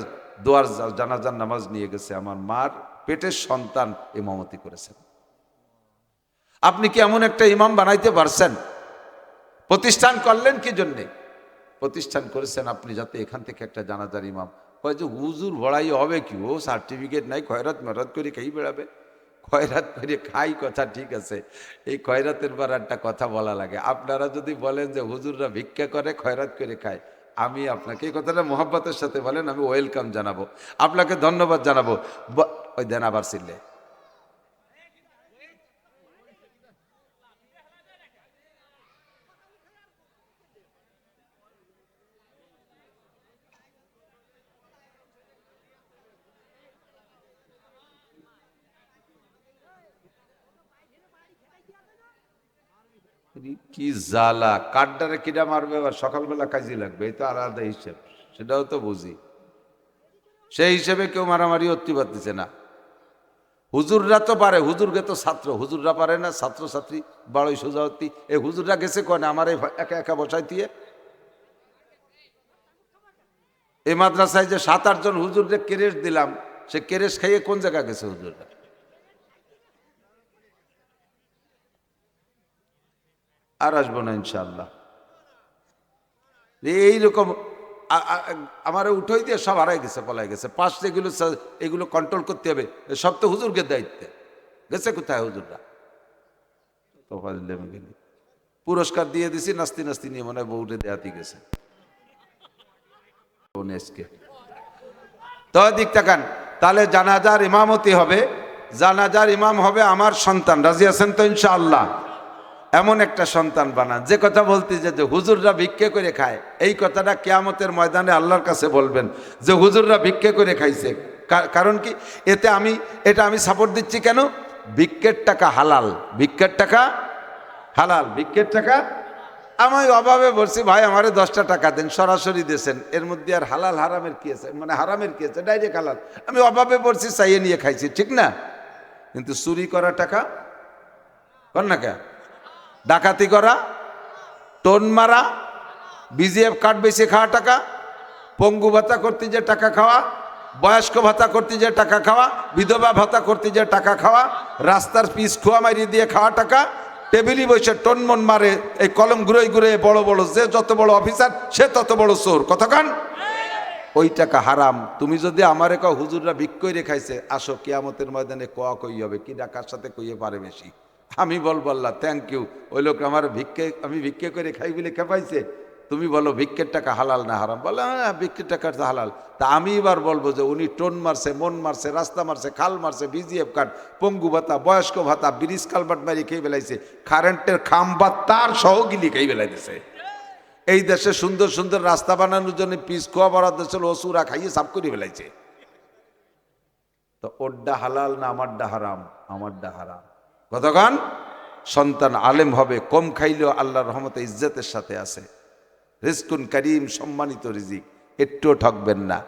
দোয়ার জানাজার নামাজ নিয়ে গেছে। আমার মার পেটের সন্তান ইমামতি করেছেন। আপনি কি এমন একটা ইমাম বানাইতে পারছেন? প্রতিষ্ঠান করলেন কি জন্যে? প্রতিষ্ঠান করেছেন আপনি যাতে এখান থেকে একটা জানাজার ইমাম কয় যে হুজুর ভরাই হবে কি, ও সার্টিফিকেট নাই, খয়রাত মেরাত করে খাই বেড়াবে। খয়রাত করে খাই কথা ঠিক আছে, এই খয়রাতের বার একটা কথা বলা লাগে। আপনারা যদি বলেন যে হুজুররা ভিক্ষা করে খয়রাত করে খায়, আমি আপনাকে এই কথাটা মোহাব্বতের সাথে বলেন, আমি ওয়েলকাম জানাবো, আপনাকে ধন্যবাদ জানাবো। ওই দেন আবার ছিললে কি জ্বালা, কাঠডারে কিরা মারবে আবার সকালবেলা কাজে লাগবে, এই তো আলাদা হিসেব, সেটাও তো বুঝি। সেই হিসেবে কেউ মারামারি করতে পারতেছে না। হুজুররা তো পারে, হুজুরকে তো ছাত্র, হুজুররা পারে না, ছাত্র ছাত্রী বাড়ই সোজাওতি। এই হুজুররা গেছে কনে আমার এই একা একা বসাই দিয়ে। এই মাদ্রাসায় যে 7-8 জন হুজুরকে কেরেস দিলাম, সে কেরেস খাইয়ে কোন জায়গা গেছে হুজুররা? আর আসবো না ইনশাল্লাহ। এইরকম আমার উঠোই দিয়ে সব হারাই গেছে, পলাই গেছে। পাশ এগুলো এগুলো কন্ট্রোল করতে হবে, সব তো হুজুরকে দায়িত্বে। গেছে কোথায় হুজুররা? তো পুরস্কার দিয়ে দিছি, নাস্তি নাস্তি নিয়ে মনে হয় বউটে দেয়াতি গেছে। তো দিক তাকান, তাহলে জানাজার ইমামতি হবে, জানাজার ইমাম হবে আমার সন্তান। রাজি আছেন তো ইনশাআল্লাহ? এমন একটা সন্তান বানান। যে কথা বলতে যে হুজুররা ভিক্ষে করে খায়, এই কথাটা কিয়ামতের ময়দানে আল্লাহর কাছে বলবেন যে হুজুররা ভিক্ষে করে খাইছে। কারণ কি, এটা আমি সাপোর্ট দিচ্ছি কেন? ভিক্ষের টাকা হালাল, ভিক্ষের টাকা হালাল, ভিক্ষের টাকা। আমি অভাবে বলছি ভাই আমারে 10টা টাকা দেন, সরাসরি দিয়েছেন, এর মধ্যে আর হালাল হারামের কি আছে, মানে হারামের কি আছে, ডাইরেক্ট হালাল। আমি অভাবে পড়ছি, চাইয়ে নিয়ে খাইছি, ঠিক না? কিন্তু চুরি করা টাকা কর না কে, ডাকাতি করা, টোন মারা, বিজিএফ কার্ড বেশি খাওয়া টাকা, পঙ্গু ভাতা করতে যে টাকা খাওয়া, বয়স্ক ভাতা করতে যে টাকা খাওয়া, বিধবা ভাতা করতে যে টাকা খাওয়া, রাস্তার পিস খোয়া মারিয়ে দিয়ে খাওয়া টাকা, টেবিলি বসে টনমন মারে, এই কলম ঘুরে ঘুরে বড় বড়, যে যত বড় অফিসার সে তত বড় চোর, কতক্ষণ ওই টাকা হারাম। তুমি যদি আমারে কও হুজুররা ভিক্ষই রেখাইছে, আসো কিয়ামতের ময়দানে কোয়া কই হবে, কি ডাকার সাথে কইয়ে পারে বেশি। আমি বলবো আল্লাহ থ্যাংক ইউ, ওই লোক আমার আমি ভিক্ষে করে খাই বলে খেপাইছে। তুমি বলো ভিক্ষের টাকা হালাল না হারাম, বলে হ্যাঁ ভিক্ষের টাকা হালাল। তা আমি এবার বলবো যে উনি টোন মারছে, মন মারছে, রাস্তা মারছে, খাল মারছে, বিজিএফ কার্ড, পঙ্গু ভাতা, বয়স্ক ভাতা, ব্রিজ কালভার্ট মারি খেয়ে বেলাইছে, কারেন্টের খাম্বা তার সহগিলি খেয়ে বেলাইতেছে। এই দেশে সুন্দর সুন্দর রাস্তা বানানোর জন্য পিস খোয়া বরাদ্দ ছিল, ওসুরা খাইয়ে সাফ করে ফেলাইছে। তো ওরডা হালাল না আমারডা হারাম? আমারডা হারাম। কতক্ষণ সন্তান আলেম হবে, কম খাইলেও আল্লাহর রহমতে ইজ্জতের সাথে আছে, রিজকুন কারীম, সম্মানিত রিজিক, একটুও ঠকবেন না।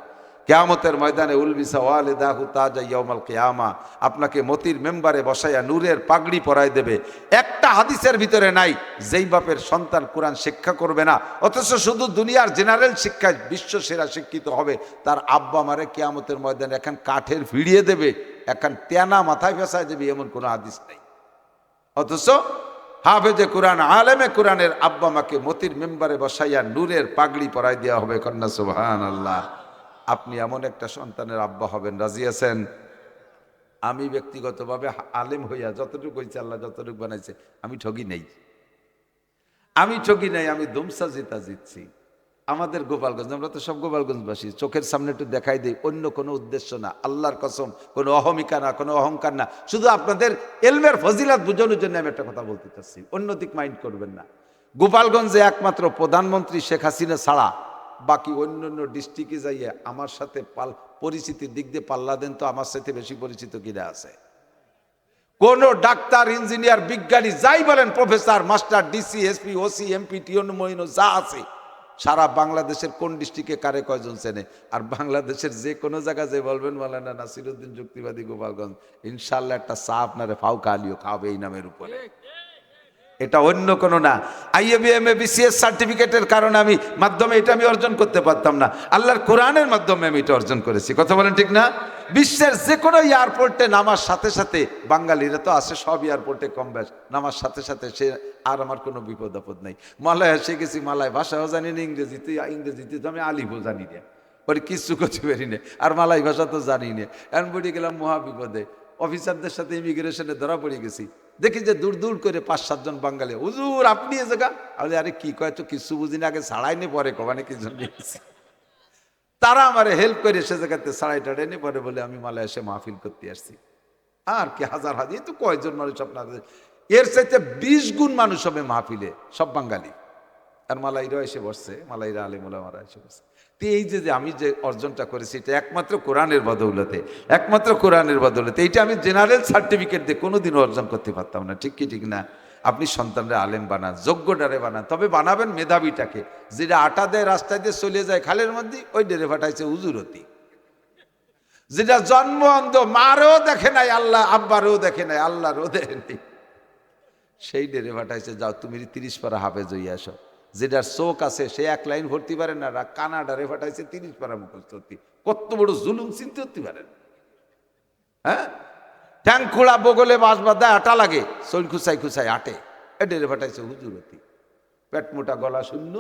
কিয়ামতের ময়দানে উলবিসা ওয়ালিদাহু তাজা ইয়াউমাল কিয়ামা, আপনাকে মতির মেম্বারে বসাইয়া নূরের পাগড়ি পরায় দেবে। একটা হাদিসের ভিতরে নাই যেই বাপের সন্তান কোরআন শিক্ষা করবে না, অথচ শুধু দুনিয়ার জেনারেল শিক্ষায় বিশ্ব সেরা শিক্ষিত হবে, তার আব্বা মারে কিয়ামতের ময়দানে এখন কাঠের ভিড়িয়ে দেবে, এখন তেনা মাথায় ফেসায় দেবে, এমন কোনো হাদিস নাই। অথচ হাফেজে কোরআন, আলেমে কোরআনের আব্বা মাকে মতির মেম্বারে বসাইয়া নূরের পাগড়ি পরাই দেওয়া হবে। কন্যা সুবহানাল্লাহ। আপনি এমন একটা সন্তানের আব্বা হবেন, রাজি আছেন? আমি ব্যক্তিগতভাবে আলেম হইয়া যতটুকু হয়েছে, আল্লাহ যতটুকু বানাইছে, আমি ঠগি নেই, আমি দুমসা জিতা জিতছি। আমাদের গোপালগঞ্জ, আমরা তো সব গোপালগঞ্জবাসী, চোখের সামনে একটু দেখাই দিই, অন্য কোনো উদ্দেশ্য না, আল্লাহর কসম, কোনো অহমিকা না, কোনো অহংকার না, শুধু আপনাদের এলমের ফজিলাত বোঝানোর জন্য আমি একটা কথা বলতে চাচ্ছি, অন্য দিক মাইন্ড করবেন না। গোপালগঞ্জে একমাত্র প্রধানমন্ত্রী শেখ হাসিনা ছাড়া বাকি অন্য অন্য ডিস্ট্রিক্টে যাইয়ে আমার সাথে পরিচিতির দিক দিয়ে পাল্লা দেন তো, আমার সাথে বেশি পরিচিত কিনা আছে? কোন ডাক্তার, ইঞ্জিনিয়ার, বিজ্ঞানী যাই বলেন, professor, master, DC, SP, OC, MP, টিওন, মইন যা আছে, সারা বাংলাদেশের কোন ডিস্ট্রিক্টে কারে কয়জন চেনে? আর বাংলাদেশের যে কোনো জায়গায় যে বলবেন মাওলানা নাসিরউদ্দিন যুক্তিবাদী গোপালগঞ্জ, ইনশাল্লাহ একটা চা আপনারে ফাউকা আলিও খাওয়াবে এই নামের উপরে, এটা অন্য কোনো না। IABM BCS সার্টিফিকেটের কারণে আমি মাধ্যমে এটা আমি অর্জন করতে পারতাম না, আল্লাহর কোরআনের মাধ্যমে আমি এটা অর্জন করেছি। কথা বলেন ঠিক না? বিশ্বের যে কোনো এয়ারপোর্টে নামার সাথে সাথে, বাঙালিরা তো আছে সব এয়ারপোর্টে কম বেশ, নামার সাথে সাথে সে আর আমার কোনো বিপদ আপদ নাই। মালয় শিখেছি, মালয় ভাষাও জানি না, ইংরেজিতে তো আমি আলিফও জানি না, পরে কিচ্ছু করতে পারি না, আর মালাই ভাষা তো জানি না। এখন পড়ে গেলাম মহা বিপদে, অফিসারদের সাথে ইমিগ্রেশনে ধরা পড়ে গেছি, দেখি যে দূর দূর করে 5-7 জন বাঙালি, হুজুর আপনি এ জায়গা, আমি আরে কি কয় তো কিছু বুঝি না, আগে ছাড়াই নি, পরে কবানে কি জন্য গেছি, তারা আমার হেল্প করে সে জায়গাতে ছাড়াই টাড়াই নি, পরে বলে আমি মালয়েশিয়া মাহফিল করতে আসছি। আর কি হাজার হাজার, তো কয়জন মানুষ আপনাদের, এর চাইতে 20 গুণ মানুষ হবে মাহফিলে, সব বাঙালি, আর মালাইরা এসে বসছে, মালাইরা আলেম ওলামারা এসে বসছে। তো এই যে আমি যে অর্জনটা করেছি, এটা একমাত্র কোরআনের বদৌলতে, একমাত্র কোরআনের বদৌলতে। এইটা আমি জেনারেল সার্টিফিকেট দিয়ে কোনোদিনও অর্জন করতে পারতাম না, ঠিক কি ঠিক না? আপনি সন্তানরা আলেম বানান, যোগ্যটারে বানান, তবে বানাবেন মেধাবীটাকে, যেটা আটা দেয় রাস্তায় দিয়ে চলে যায় খালের মধ্যে, ওই ডেরে ফাটাইছে হুজুরতি। যেটা জন্ম অন্ধ, মারও দেখে নাই আল্লাহ, আব্বারও দেখে নাই, আল্লাহরও দেখে নাই, সেই ডেরে ফাটাইছে যাও তুমি 30 পারা হাফেজ হইয়া আসো। যেটার চোখ আছে সে 1 লাইন ভর্তি পারে না, কানাডারে ফাটাইছে 30 পারা মুখস্থ। কত বড় জুলুম চিনতে হতে পারেন? হ্যাঁ, ট্যাং খোলা বগলে বাঁশ বাঁধা আটা লাগে, শৈল খুসাই খুসাই আটে, এ ডেরে ফাটাইছে হুজুরতি। পেট মোটা গলা শূন্য,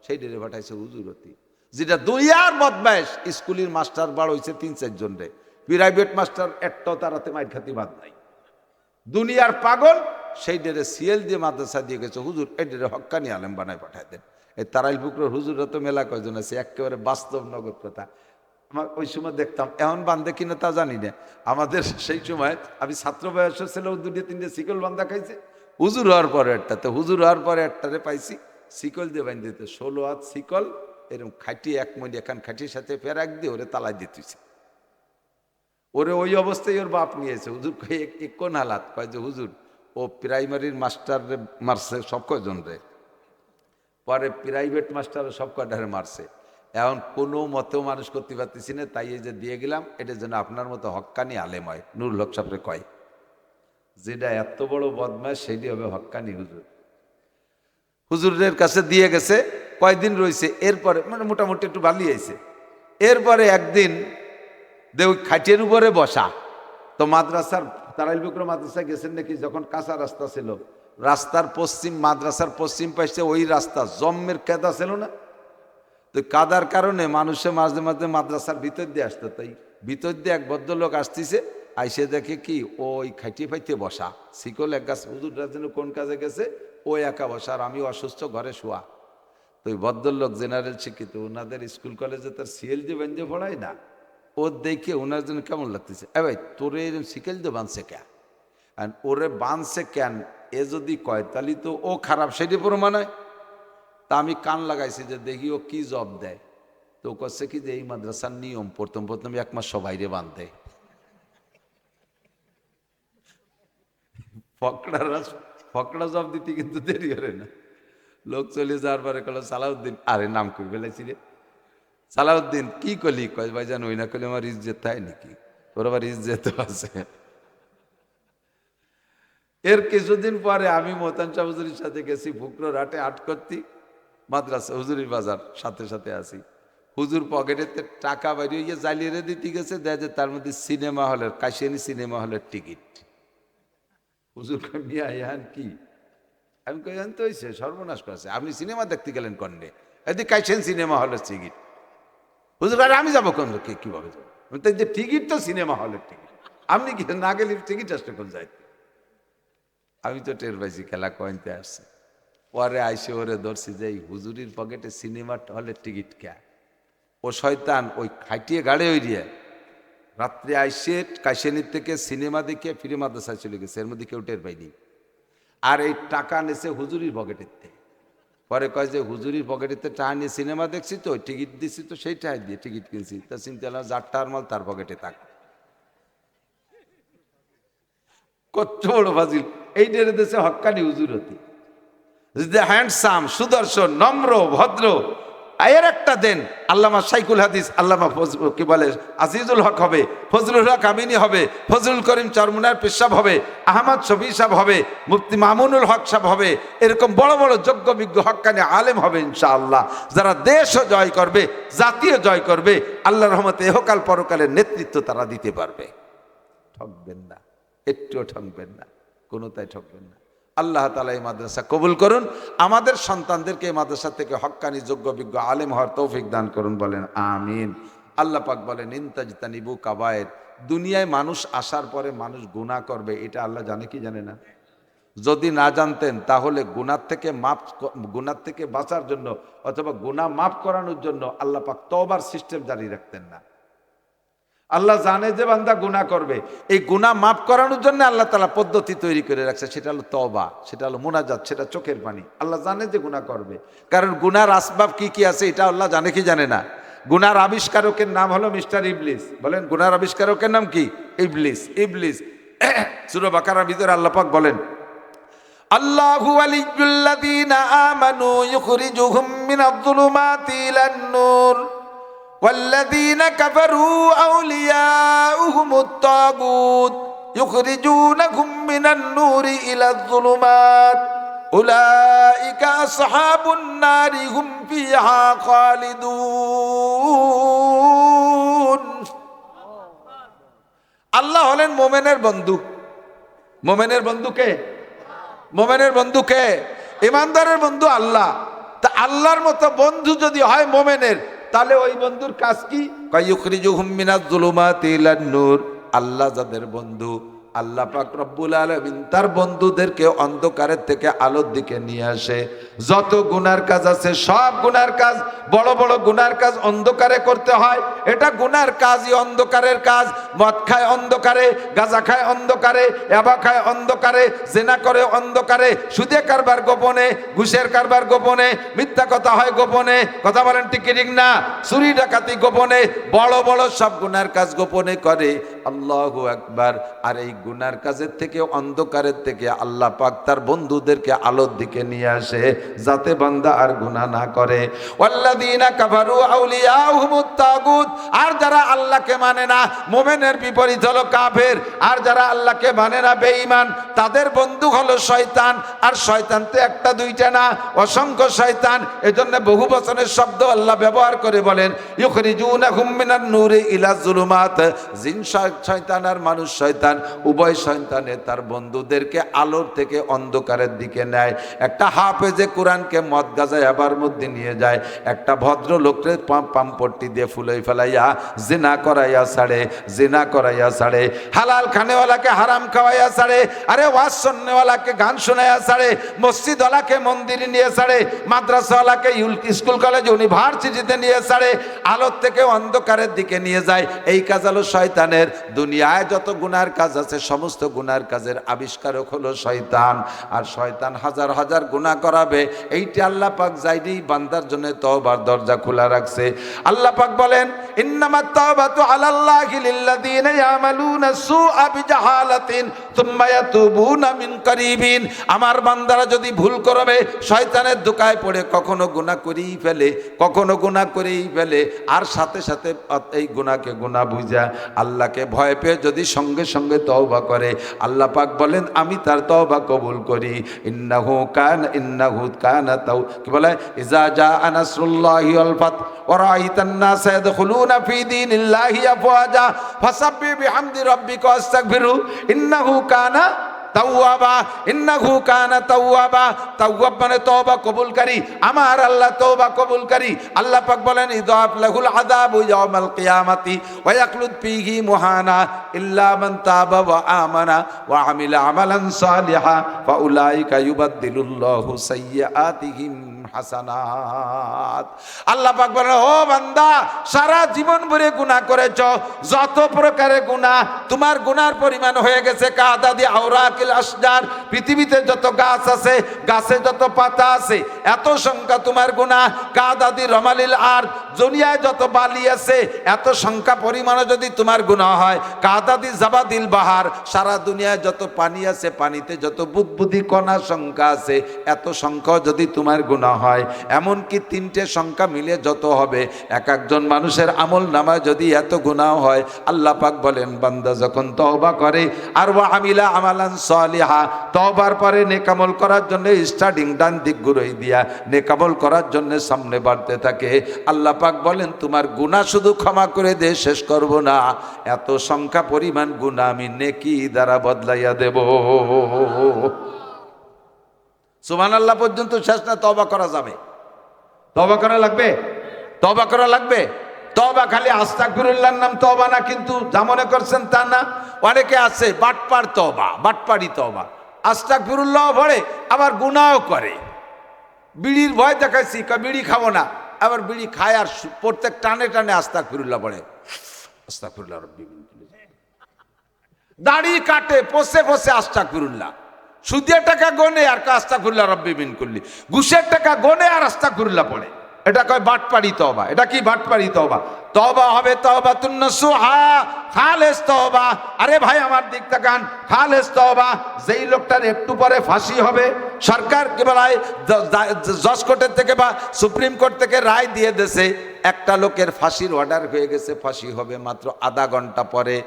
সেই ডেরে ফাটাইছে হুজুরতি। যেটা দুনিয়ার বদমাইশ, স্কুলের মাস্টার বাড় হয়েছে 3-4 জন রে, প্রাইভেট মাস্টার একটাও তারাতে মাইর খাতি বাদ নাই। দুনিয়ার পাগল, সেই ডেরে সিএল দিয়ে মাদ্রাসা দিয়ে গেছে, হুজুর এই ডেরে হক্কানি আলেম বানায় পাঠায় দেন। এই তারাইল পুকুরের হুজুররা তো মেলা কয়জন আছে, একেবারে বাস্তব নগদ কথা। আমার ওই সময় দেখতাম, এখন বান্ধে কিনা তা জানি না। আমাদের সেই সময় আমি ছাত্র বয়সের ছেলে 2-3টে শিকল বান্ধা খাইছে। হুজুর হওয়ার পরে একটাতে, হুজুর হওয়ার পরে একটারে পাইছি শিকল দিয়ে বান্ধ দিতে, 16 হাত শিকল এরকম খাটিয়ে এক মনি এখান খাটির সাথে ফেরাক দিয়ে ওরে তালাই দিতেছে। ওরে ওই অবস্থায় ওর বাপ নিয়েছে। হুজুর কোন হালাত? কয় যে হুজুর ও প্রাইমারির মাস্টার মারছে সব কয়জন রে, পরে প্রাইভেট মাস্টার সব কয়টারে মারছে। এখন কোনো মতেও মানুষ করতে পারতেছি না, তাই এই যে দিয়ে গেলাম, এটা যেন আপনার মতো হক্কানি আলেম হয়। নুরুল হক সাহেবরে কয়, যেটা এত বড় বদমাশ সেটি হবে হক্কানি হুজুর। হুজুরের কাছে দিয়ে গেছে, কয়দিন রয়েছে, এরপরে মানে মোটামুটি একটু ভালো হয়েছে। এরপরে একদিন দেউ খাটিয়ার উপরে বসা, তো মাদ্রাসার তারাইল বিক্রম মাদ্রাসায় গেছেন নাকি, যখন কাঁচা রাস্তা ছিল, রাস্তার পশ্চিম, মাদ্রাসার পশ্চিম পাশে ওই রাস্তা জম্মের কেদা ছিল না, তো কাদার কারণে মানুষে মাঝে মাঝে মাদ্রাসার ভিতর দিয়ে আসতো। তাই ভিতর দিয়ে এক ভদ্রলোক আসতেছে, আইসে দেখে কি ওই খাইতে ফাইতে বসা, শিকল এক গাছ, হুজুররা যেন কোন কাজে গেছে, ওই একা বসা, আর আমি অসুস্থ ঘরে শোয়া। তো ওই ভদ্রলোক জেনারেল শিক্ষিত, ওনাদের স্কুল কলেজে তার সিএলজি বেঞ্জে পড়ায় না, ও দেখে ওনার জন্য কেমন লাগতেছে, এ ভাই তোরে শিকেল দিয়ে বাঁধছে কেন, আর ওরে বাঁধছে কেন, এ যদি কয় তাহলে তো ও খারাপ, সেটি প্রমাণ হয়। তা আমি কান লাগাইছি যে দেখি ও কি জব দেয়। তো করছে কি যে এই মাদ্রাসার নিয়ম, প্রথম প্রথম 1 মাস সবাইরে বাঁধে। ফকড়া জব দিতে কিন্তু দেরি করে না। লোক চলে যাওয়ার পরে কল সালাউদ্দিন, আরে নাম কই ফেলেছি রে, সালাউদ্দিন কি করলি, কয় ভাইজান ওই না করলে আমার ইজ্জত হয় নাকি, তোর আবার ইজ্জত আছে। এর কিছুদিন পরে আমি মোহতান শাহ হুজুরির সাথে গেছি ফুকরোর হাটে আট করতি, মাদ্রাসা হুজুরির বাজার সাথে সাথে আসি। হুজুর পকেটেতে টাকা বাইরে গিয়ে জ্বালিয়ে দিতে গেছে, দেয় যে তার মধ্যে সিনেমা হলের, কাশিয়ানি সিনেমা হলের টিকিট। হুজুর মিয়া ইহান কি, আমি কই জানতে হয়েছে সর্বনাশ করেছে, আপনি সিনেমা দেখতে গেলেন কন্যে, এদিকে কাশিয়ান সিনেমা হলের টিকিট। হুজুর আরে আমি যাবো কোন, কিভাবে যাবো, যে টিকিট তো সিনেমা হলের টিকিট, আপনি কি না গেলে টিকিট আসতে কোন যাইতে। আমি তো টের পাইছি খেলা কইতে আসছে। পরে আইসে ওরে ধরছি যে এই হুজুরির পকেটে সিনেমা হলের টিকিট কে, ও শয়তান ওই খাইটিয়ে গাড়ে ওই দিয়ে রাত্রে আইসে কাশিয়ানির থেকে সিনেমা দেখে ফিরে মাদ্রাসায় চলে গেছে, এর মধ্যে কেউ টের পাইনি। আর এই টাকা নেছে হুজুরির পকেটেতে। পরে কয় যে হুজুরির পকেটেতে টাকা নিয়ে সিনেমা দেখছি, তো টিকিট দিচ্ছি, তো সেই টাকা দিয়ে টিকিট কিনছি। তা চিন্তা করলাম যার টাকার মাল তার পকেটে থাক, কত বড় ফাজিল। এই ডেরে দেশে হক্কানি হুজুরতি, হ্যান্ডসাম, সুদর্শন, নম্র, ভদ্র, এর একটা দেন। আল্লামা শাইখুল হাদিস আল্লামা কি বলে আজিজুল হক হবে, ফজলুল হক আমিনী হবে, ফজলুল করিম চরমুনার পেশাব হবে, আহমদ শফি সাহেব হবে, মুফতি মামুনুল হক সাহেব হবে, এরকম বড় বড় যোগ্য বিজ্ঞ হক্কানি আলেম হবে ইনশাআল্লাহ, যারা দেশও জয় করবে, জাতীয় জয় করবে, আল্লাহর রহমতে এহকাল পরকালের নেতৃত্ব তারা দিতে পারবে। ঠকবেন না, একটুও ঠকবেন না, কোনোটাই ঠকবেন না। আল্লাহ তাআলা এই মাদ্রাসা কবুল করুন, আমাদের সন্তানদেরকে এই মাদ্রাসা থেকে হক্কানি যোগ্য বিজ্ঞ আলেম হওয়ার তৌফিক দান করুন, বলেন আমিন। আল্লাহ পাক বলেন ইনতাজতানিবু কাবায়ের, দুনিয়ায় মানুষ আসার পরে মানুষ গুনাহ করবে, এটা আল্লাহ জানে কি জানে না? যদি না জানতেন তাহলে গুনার থেকে বাঁচার জন্য অথবা গুনাহ মাফ করানোর জন্য আল্লাহ পাক তওবার সিস্টেম জারি রাখতেন না। আল্লাহ জানে যে বান্দা গুনাহ করবে, এই গুনাহ মাফ করানোর জন্য আল্লাহ তাআলা পদ্ধতি তৈরি করে রাখছে, সেটা হলো তওবা, সেটা হলো মুনাজাত, সেটা চোখের পানি। আল্লাহ জানে যে গুনাহ করবে, কারণ গুনার আসবাব কি কি আছে এটা আল্লাহ জানে কি জানে না? গুনার আবিষ্কারকের নাম হলো মিস্টার ইবলিস। বলেন গুনার আবিষ্কারকের নাম কি? ইবলিস। ইবলিস সূরা বাকারার ভিতরে আল্লাহ পাক বলেন আল্লাহু ওয়ালিয়্যুল্লাযীনা আমানু ইউখরিজুহুম মিনায-যুলুমাতি ইলান-নূর والذين كفروا أولياؤهم الطاغوت يخرجونهم من النور إلى الظلمات أولئك أصحاب النار هم فيها خالدون। আল্লাহ হলেন মোমেনের বন্ধু। মোমেনের বন্ধু কে? মোমেনের বন্ধু কে? ইমানদারের বন্ধু আল্লাহ। তা আল্লাহর মতো বন্ধু যদি হয় মোমেনের, তাহলে ওই বন্ধুর কাজ কি? ইউখরিজুহুম মিনাজ-যুলুমাতি ইলান-নূর, আল্লাহ যাদের বন্ধু আল্লাহ পাক রব্বুল আলামিন তার বন্ধুদেরকে অন্ধকারের থেকে আলোর দিকে নিয়ে আসে। যত গুনার কাজ আছে সব গুনার কাজ, বড় বড় গুনার কাজ অন্ধকারে করতে হয়, এটা গুনার কাজই অন্ধকারের কাজ। মদ খায় অন্ধকারে, গাঁজা খায় অন্ধকারে, ইয়াবা খায় অন্ধকারে, জেনা করে অন্ধকারে, সুদে কারবার গোপনে, ঘুষের কারবার গোপনে, মিথ্যা কথা হয় গোপনে, কথা বলেন ঠিক ঠিক না, চুরি ডাকাতি গোপনে, বড় বড় সব গুনার কাজ গোপনে করে। আল্লাহু আকবার। আর এই গুনার কাজের থেকে, অন্ধকারের থেকে আল্লাহ পাক তার বন্ধুদেরকে আলোর দিকে নিয়ে আসে, যাতে বান্দা আর গুনাহ না করে। ওয়াল্লাযীনা কাফারু আউলিয়াহুমুত তাগুত। আর যারা আল্লাহকে মানে না, মুমিনের বিপরীত হলো কাফের। আর যারা আল্লাহকে মানে না, বেঈমান, তাদের বন্ধু হলো শয়তান। আর শয়তান তো একটা দুইটা না, অসংখ্য শয়তান। এজন্য বহু বচনের শব্দ আল্লাহ ব্যবহার করে বলেন ইউখরিজুনাহুম মিনান নূরি ইলা যুলুমাত। জিন শয়তান আর মানুষ শয়তান, উভয় শয়তানে তার বন্ধুদেরকে আলোর থেকে অন্ধকারের দিকে নেয়। একটা হাফেজে কোরআনকে মদ গাজায় আবার মধ্যে নিয়ে যায়, একটা ভদ্রলোককে পাম্পট্টি দিয়ে ফুলাই ফেলাইয়া জিনা করাইয়া ছাড়ে, জিনা করাইয়া ছাড়ে, হালাল খানেওয়ালাকে হারাম খাওয়াইয়া ছাড়ে, আরে ওয়াজ শুননেওয়ালাকে গান শোনাইয়া ছাড়ে, মসজিদওয়ালাকে মন্দিরে নিয়ে ছাড়ে, মাদ্রাসাওয়ালাকে স্কুল কলেজ ইউনিভার্সিটিতে নিয়ে ছাড়ে, আলোর থেকে অন্ধকারের দিকে নিয়ে যায়। এই কাজ হলো শয়তানের। দুনিয়ায় যত গুনার কাজ আছে সমস্ত গুনার কাজের আবিষ্কারক হলো শয়তান। আর শয়তান হাজার হাজার গুনাহ করাবে, এইটা আল্লাহ পাক যাইনি বান্দার জন্য তওবার দরজা খোলা রাখছে। আল্লাহ পাক বলেন ইন্নামাত তাওবাতু আলাল্লাহি লিল্লাযীনা ইয়ামালুনা সুআ বিজাহালাতিন সুম্মা ইয়াতুবুনা মিন কারিবিন। আমার বান্দারা যদি ভুল করবে, শয়তানের ধোঁকায় পড়ে কখনো গুনাহ করেই ফেলে, কখনো গুনাহ করেই ফেলে, আর সাথে সাথে এই গুনাহকে গুনাহ বুঝা আল্লাহকে ভয় পেয়ে যদি সঙ্গে সঙ্গে তওবা করে, আল্লাহ পাক বলেন আমি তার তওবা কবুল করি। ইন্নাহু কানা তাও কি বলে ইজা জাআ নাসরুল্লাহি ওয়াল ফাত ওয়া রাআইতান নাসা ইয়াদখুলুনা ফি দীনিল্লাহি আফওয়াজা ফাসাব্বিহ বিহামদি রাব্বিকা ওয়াস্তাগফিরু ইন্নাহু কানা তাওয়াবা। ইন্নাহু কানা তাওয়াবা। তাওয়াব মানে তওবা কবুলকারী, আমার আল্লাহ তওবা কবুলকারী। আল্লাহ পাক বলেন ইযাফ লাহুল আযাবু ইয়াউমাল কিয়ামাতি ওয়া ইয়াখলুদ ফীহি মুহানা ইল্লা মান তাবা ওয়া আমানা ওয়া আমিলা আমালান সালিহা ফাউলাইকা ইউবাদদিলুল্লাহু সাইয়্যাতিহিম হাসানাত। আল্লাহ পাক বলেন ও বান্দা, সারা জীবন ভরে গুনাহ করেছো, যত প্রকারের গুনাহ, তোমার গুনার পরিমাণ হয়ে গেছে কাদাদি আওরাকিল আশজার। পৃথিবীতে যত গাছ আছে, গাছে যত পাতা আছে, এত সংখ্যা তোমার গুনাহ। কাদাদি রমালিল আর, দুনিয়ায় যত বালি আছে, এত সংখ্যা পরিমাণে যদি তোমার গুনাহ হয়। কাদাদি জাবাদিল বাহার, সারা দুনিয়ায় যত পানি আছে, পানিতে যত বুদবুদি কণা সংখ্যা আছে, এত সংখ্যা যদি তোমার গুনাহ হয়। এমনকি তিনটে সংখ্যা মিলে যত হবে, এক একজন মানুষের আমল নামায় যদি এত গুনাহ হয়, আল্লাহ পাক বলেন বান্দা যখন তওবা করে আর ওয়া আমিলা আমালান সালিহা, তওবার পরে নেকামল করার জন্য স্টার্টিং ডান দিক ঘুরাই দিয়া নেকামল করার জন্য সামনে বাড়তে থাকে। আল্লাহ পাক বলেন তোমার গুনাহ শুধু ক্ষমা করে দে, শেষ করব না, এত সংখ্যা পরিমাণ গুনাহ আমি নেকি দ্বারা বদলাইয়া দেব। সুবহানাল্লাহ পর্যন্ত শেষ না, তওবা করা যাবে। তওবা করা লাগবে, তওবা করা লাগবে। তওবা খালি আস্তাগফিরুল্লাহর নাম তওবা না, কিন্তু যা মনে করছেন তা না। অনেকে আছে বাটপার তওবা, বাটপারি তওবা, আস্তাগফিরুল্লাহ পড়ে আবার গুনাহও করে। বিড়ির ভয় দেখাইছি, বিড়ি খাবো না, আবার বিড়ি খায় আর প্রত্যেক টানে টানে আস্তাগফিরুল্লাহ পড়ে। আস্তাগফিরুল্লাহ রাব্বি। দাড়ি কাটে পচে পচে আস্তাগফিরুল্লাহ। সুদের টাকা গনে আর আস্তাগফিরুল্লাহ রাব্বি মিন কুল্লি। ঘুষের টাকা গনে আর আস্তাগফিরুল্লাহ পড়ে। এটা কয় বাটপাড়ি তওবা। এটা কি বাটপাড়ি তওবা? তওবা হবে তওবাতুন নসুহা, খালেস তওবা। আরে ভাই আমার দিক তাকান, খালেস তওবা। যেই লোকটার একটু পরে ফাঁসি হবে, সরকার কি বলায় জজ কোর্টের থেকে বা সুপ্রিম কোর্ট থেকে রায় দিয়ে দেছে, একটা লোকের ফাঁসির অর্ডার হয়ে গেছে, ফাঁসি হবে মাত্র আধা ঘন্টা পরে।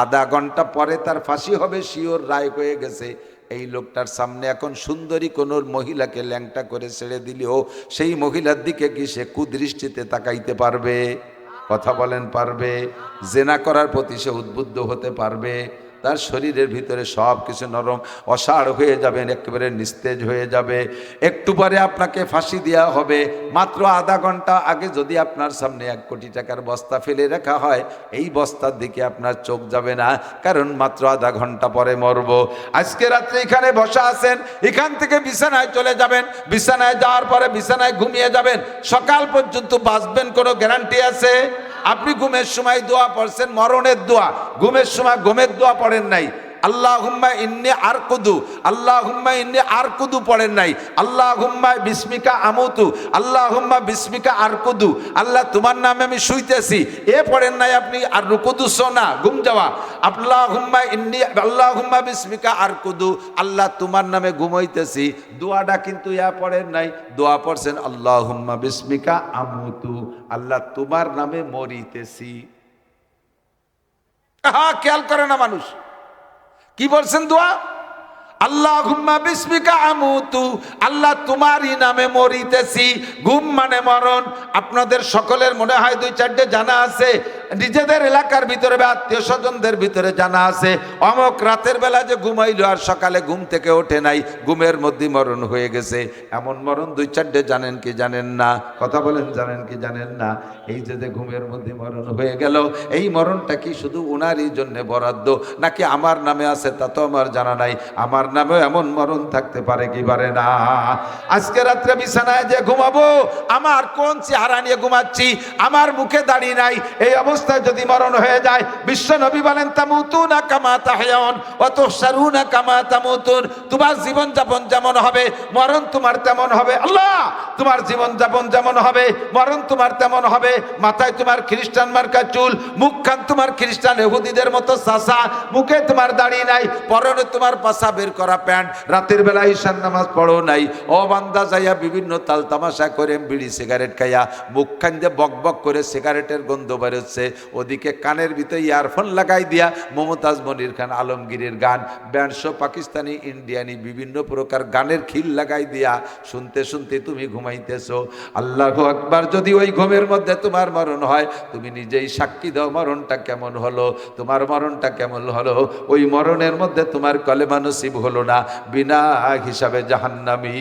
আধা ঘন্টা পরে তার ফাঁসি হবে, শিওর রায় হয়ে গেছে। এই লোকটার সামনে এখন সুন্দরী কোনো মহিলাকে ল্যাংটা করে ছেড়ে দিলেও সেই মহিলার দিকে কি সে কুদৃষ্টিতে তাকাইতে পারবে? কথা বলেন, পারবে? জেনা করার প্রতি সে উদ্বুদ্ধ হতে পারবে? তার শরীরের ভিতরে সব কিছু নরম অসাড় হয়ে যাবেন, একেবারে নিস্তেজ হয়ে যাবে। একটু পরে আপনাকে ফাঁসি দেওয়া হবে। মাত্র আধা ঘন্টা আগে যদি আপনার সামনে 1 কোটি টাকার বস্তা ফেলে রাখা হয়, এই বস্তার দিকে আপনার চোখ যাবে না, কারণ মাত্র আধা ঘন্টা পরে মরব। আজকে রাত্রে এখানে বসা আছেন, এখান থেকে বিছানায় চলে যাবেন, বিছানায় যাওয়ার পরে বিছানায় ঘুমিয়ে যাবেন, সকাল পর্যন্ত বাঁচবেন কোনো গ্যারান্টি আছে? আপনি ঘুমের সময় দোয়া পড়ছেন মরণের দোয়া, ঘুমের সময় ঘুমের দোয়া পড়েন নাই। আল্লাহুম্মা ইন্নী আরকুদু, আল্লাহুম্মা ইন্নী আরকুদু পড়েন নাই। আল্লাহুম্মা বিসমিকা আমুতু, আল্লাহুম্মা বিসমিকা আরকুদু, আল্লাহ তোমার নামে আমি শুইতেছি, এ পড়েন নাই আপনি। আর রুকুদু সোনা ঘুম যাওয়া। আল্লাহুম্মা ইন্নী, আল্লাহুম্মা বিসমিকা আরকুদু, আল্লাহ তোমার নামে ঘুমাইতেছি, দোয়াটা কিন্তু ইয়া পড়েন নাই। দোয়া পড়ছেন আল্লাহুম্মা বিসমিকা আমুতু, আল্লাহ তোমার নামে মরিতেছি। খেয়াল করে না মানুষ কি বলছেন দোয়া? আল্লাহুম্মা বিসমিকা আমুতু, আল্লাহ তোমারই নামে মরিতেছি। ঘুম মানে মরণ। আপনাদের সকলের মনে হয় 2-4টে জানা আছে, নিজেদের এলাকার ভিতরে বা আত্মীয় স্বজনদের ভিতরে জানা আছে, অমক রাতের বেলা যে ঘুমাইলো আর সকালে ঘুম থেকে ওঠে নাই, ঘুমের মধ্যে মরণ হয়ে গেছে। এমন মরণ 2-4টে জানেন কি জানেন না? কথা বলেন, জানেন কি জানেন না? এই যে ঘুমের মধ্যে মরণ হয়ে গেল, এই মরণটা কি শুধু ওনারই জন্য বরাদ্দ নাকি আমার নামে আছে তা তো আমার জানা নাই। আমার নামে এমন মরণ থাকতে পারে কি পারে না? আজকে রাত্রে বিছানায় যে ঘুমাবো, আমার কোন চেহারা নিয়ে ঘুমাচ্ছি, আমার মুখে দাড়ি নাই, এই অবস্থায় যদি মরণ হয়ে যায়, বিশ্ব নবী বলেন তামুতুনা কামা তাহয়াউন ওয়া তুহশারুনা কামা তামুতুন, তোমার জীবন যাপন যেমন হবে মরণ তোমার তেমন হবে। আল্লাহ, তোমার জীবন যাপন যেমন হবে মরণ তোমার তেমন হবে। মাথায় তোমার খ্রিস্টান মার্কা চুল, মুখখান তোমার খ্রিস্টান ইহুদিদের মতো চাচা, মুখে তোমার দাড়ি নাই, পরনে তোমার পাছা বের করা প্যান্ট, রাতের বেলা ঈশান নামাজ পড়ো নাই, ও বান্দা যাইয়া বিভিন্ন তাল তামাশা করে বিড়ি সিগারেট খাইয়া মুখখান দিয়ে বক বক করে সিগারেটের গন্ধ বেরোচ্ছে, ওদিকে কানের ভিতরে ইয়ারফোন লাগাই দিয়া মমতাজ মনির খান আলমগীরের গান, ব্যান্ডশো, পাকিস্তানি, ইন্ডিয়ানি বিভিন্ন প্রকার গানের খিল লাগাই দিয়া শুনতে শুনতে তুমি ঘুমাইতেছো। আল্লাহু আকবার। যদি ওই ঘুমের মধ্যে তোমার মরণ হয়, তুমি নিজেই সাক্ষী দাও মরণটা কেমন হলো, তোমার মরণটা কেমন হলো। ওই মরণের মধ্যে তোমার কলেমা নসিব হলো না, বিনা হিসাবে জাহান্নামী।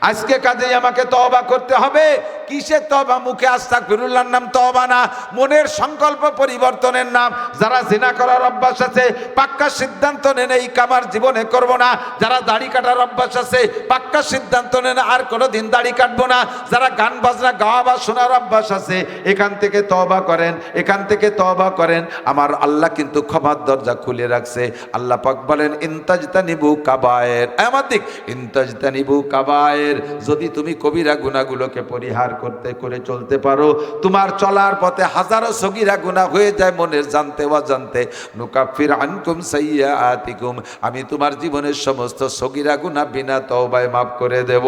আজকে কাজেই আমাকে তওবা করতে হবে। কিসের তওবা? মুখে আস্তাগফিরুল্লাহর নাম তওবা না, মনের সংকল্প পরিবর্তনের নাম। যারা জিনা করার অভ্যাস আছে পাক্কা সিদ্ধান্ত নেন এই কামার জীবনে করব না। যারা দাড়ি কাটার অভ্যাস আছে পাক্কা সিদ্ধান্ত নেন আর কোনোদিন দাড়ি কাটবো না। যারা গান বাজনা গাওয়া বা শোনার অভ্যাস আছে এখান থেকে তওবা করেন, এখান থেকে তওবা করেন। আমার আল্লাহ কিন্তু ক্ষমার দরজা খুলে রাখছে। আল্লাহ পাক বলেন ইনতাজতানিবু কাবায়ের, আমার দিক ইনতাজতানিবু কাবায়ের, যদি তুমি কবিরা গুনাহগুলোকে পরিহার করতে করে চলতে পারো, তোমার চলার পথে হাজারো সগীরা গুনাহ হয়ে যায় মনের জানতে অজান্তে, নুকাফির আনকুম সাইয়্যাতিকুম, আমি তোমার জীবনের সমস্ত সগীরা গুনাহ বিনা তওবায় মাফ করে দেব।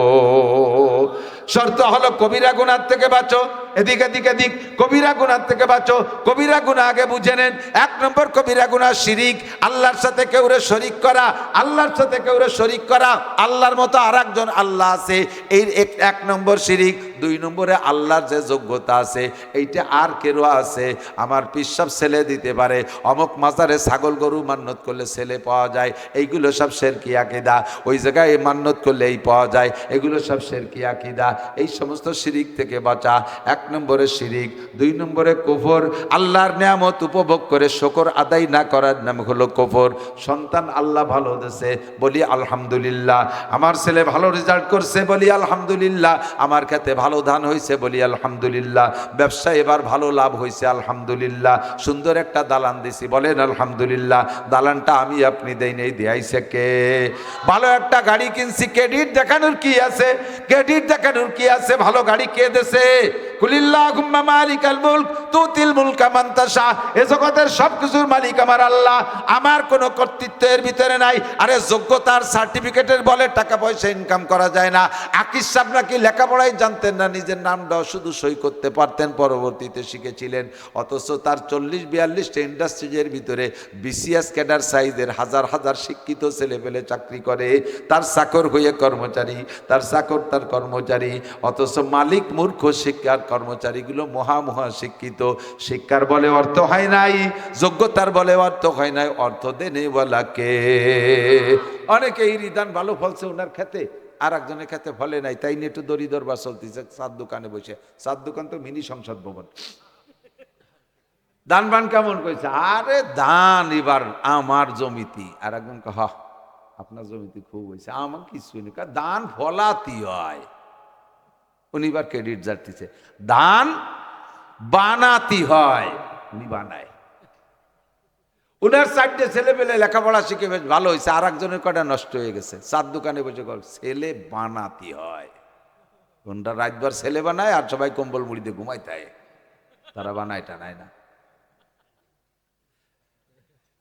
শর্ত হলো কবিরা গুনাহ থেকে বাঁচো। এদিক এদিক এদিক কবিরা গুনাহ থেকে বাঁচো। কবিরা গুনাহ আগে বুঝে নেন। 1 নম্বর কবিরা গুনাহ শিরিক, আল্লাহর সাথে কেউরে শরীক করা, আল্লাহর সাথে কেউরে শরীক করা। আল্লাহর মতো আরেকজন আল্লাহ আছে, এই 1 নম্বর শিরিক। 2 নম্বরে আল্লাহর যে যোগ্যতা আছে এইটা আর কেউ আছে, আমার পিসাব ছেলে দিতে পারে, অমুক মাজারে ছাগল গরু মান্নত করলে ছেলে পাওয়া যায়, এইগুলো সব শিরকি আকীদা, ওই জায়গায় মান্নত করলে এই পাওয়া যায়, এগুলো সব শিরকি আকীদা। এই সমস্ত শিরিক থেকে বাঁচা 1 নম্বরে শিরিক। 2 নম্বরে কুফর, আল্লাহর নিয়ামত উপভোগ করে শুকর আদায় না করার নাম হলো কুফর। সন্তান আল্লাহ ভালো দিয়েছে বলি আলহামদুলিল্লাহ, আমার ছেলে ভালো রেজাল্ট করছে বলি আলহামদুলিল্লাহ, আমার খেতে ভালো ধান হয়েছে বলি আলহামদুলিল্লাহ, ব্যবসায় এবার ভালো লাভ হয়েছে আলহামদুলিল্লাহ, সুন্দর একটা দালান দিছি বলেন আলহামদুলিল্লাহ, দালানটা আমি আপনি দেই নেই, দিয়াইছে কে? ভালো একটা গাড়ি কিনছি, ক্রেডিট দেখানোর কি আছে? ক্রেডিট দেখানোর কি আছে? ভালো গাড়ি কে দেছে? কুলিল্লাহুম্মা মালিকাল মুলক তুতিল মুলকা মান তাশা, এ জগতের সবকিছুর মালিক আমার আল্লাহ, আমার কোনো কর্তৃত্ব এর ভিতরে নাই। আরে যোগ্যতার সার্টিফিকেটের বলে টাকা পয়সা ইনকাম করা যায় না। আকিস সাহেব নাকি লেখাপড়াই জানতেন না, নিজের নামটাও শুধু সই করতে পারতেন, পরবর্তীতে শিখেছিলেন। অথচ তার 40-42টা ইন্ডাস্ট্রিজের ভিতরে বিসিএস ক্যাডার সাইজের হাজার হাজার শিক্ষিত ছেলে পেলে চাকরি করে, তার চাকর হয়ে কর্মচারী, তার চাকর তার কর্মচারী। অথচ মালিক মূর্খ, শিক্ষার কর্মচারীগুলো মহা শিক্ষিত, শিক্ষার বলে অর্থ হয় নাই, যোগ্যতার বলে অর্থ হয় নাই, অর্থ দেনে বলাকে। অনেকে এই রিদান ভালো ফলছে ওনার খেতে, আর একজনের খেতে ফলে নাই, তাই নিয়ে একটু দরিদর বা চলতেছে চার দোকানে বসে। চার দোকান তো মিনি সংসদ ভবন। দান বান কেমন কইছে? আরে দান এবার আমার জমিতে। আর একজন হ আপনার জমিতে খুব হয়েছে, আমার কিছুই নেই, দান ফলাতি হয়। উনি এবার ক্রেডিট যাচ্ছে, দান বানাতি হয়, উনি বানায়। উনার চারটে ছেলে পেলে লেখাপড়া শিখে বেশ ভালো হয়েছে, আর একজনের কটা নষ্ট হয়ে গেছে। চার দোকানে বসে ছেলে বানাতি হয়। কোনটা রাতবার ছেলে বানায় আর সবাই কম্বল মুড়িতে ঘুমাইতে হয়, তারা বানায় টানায় না।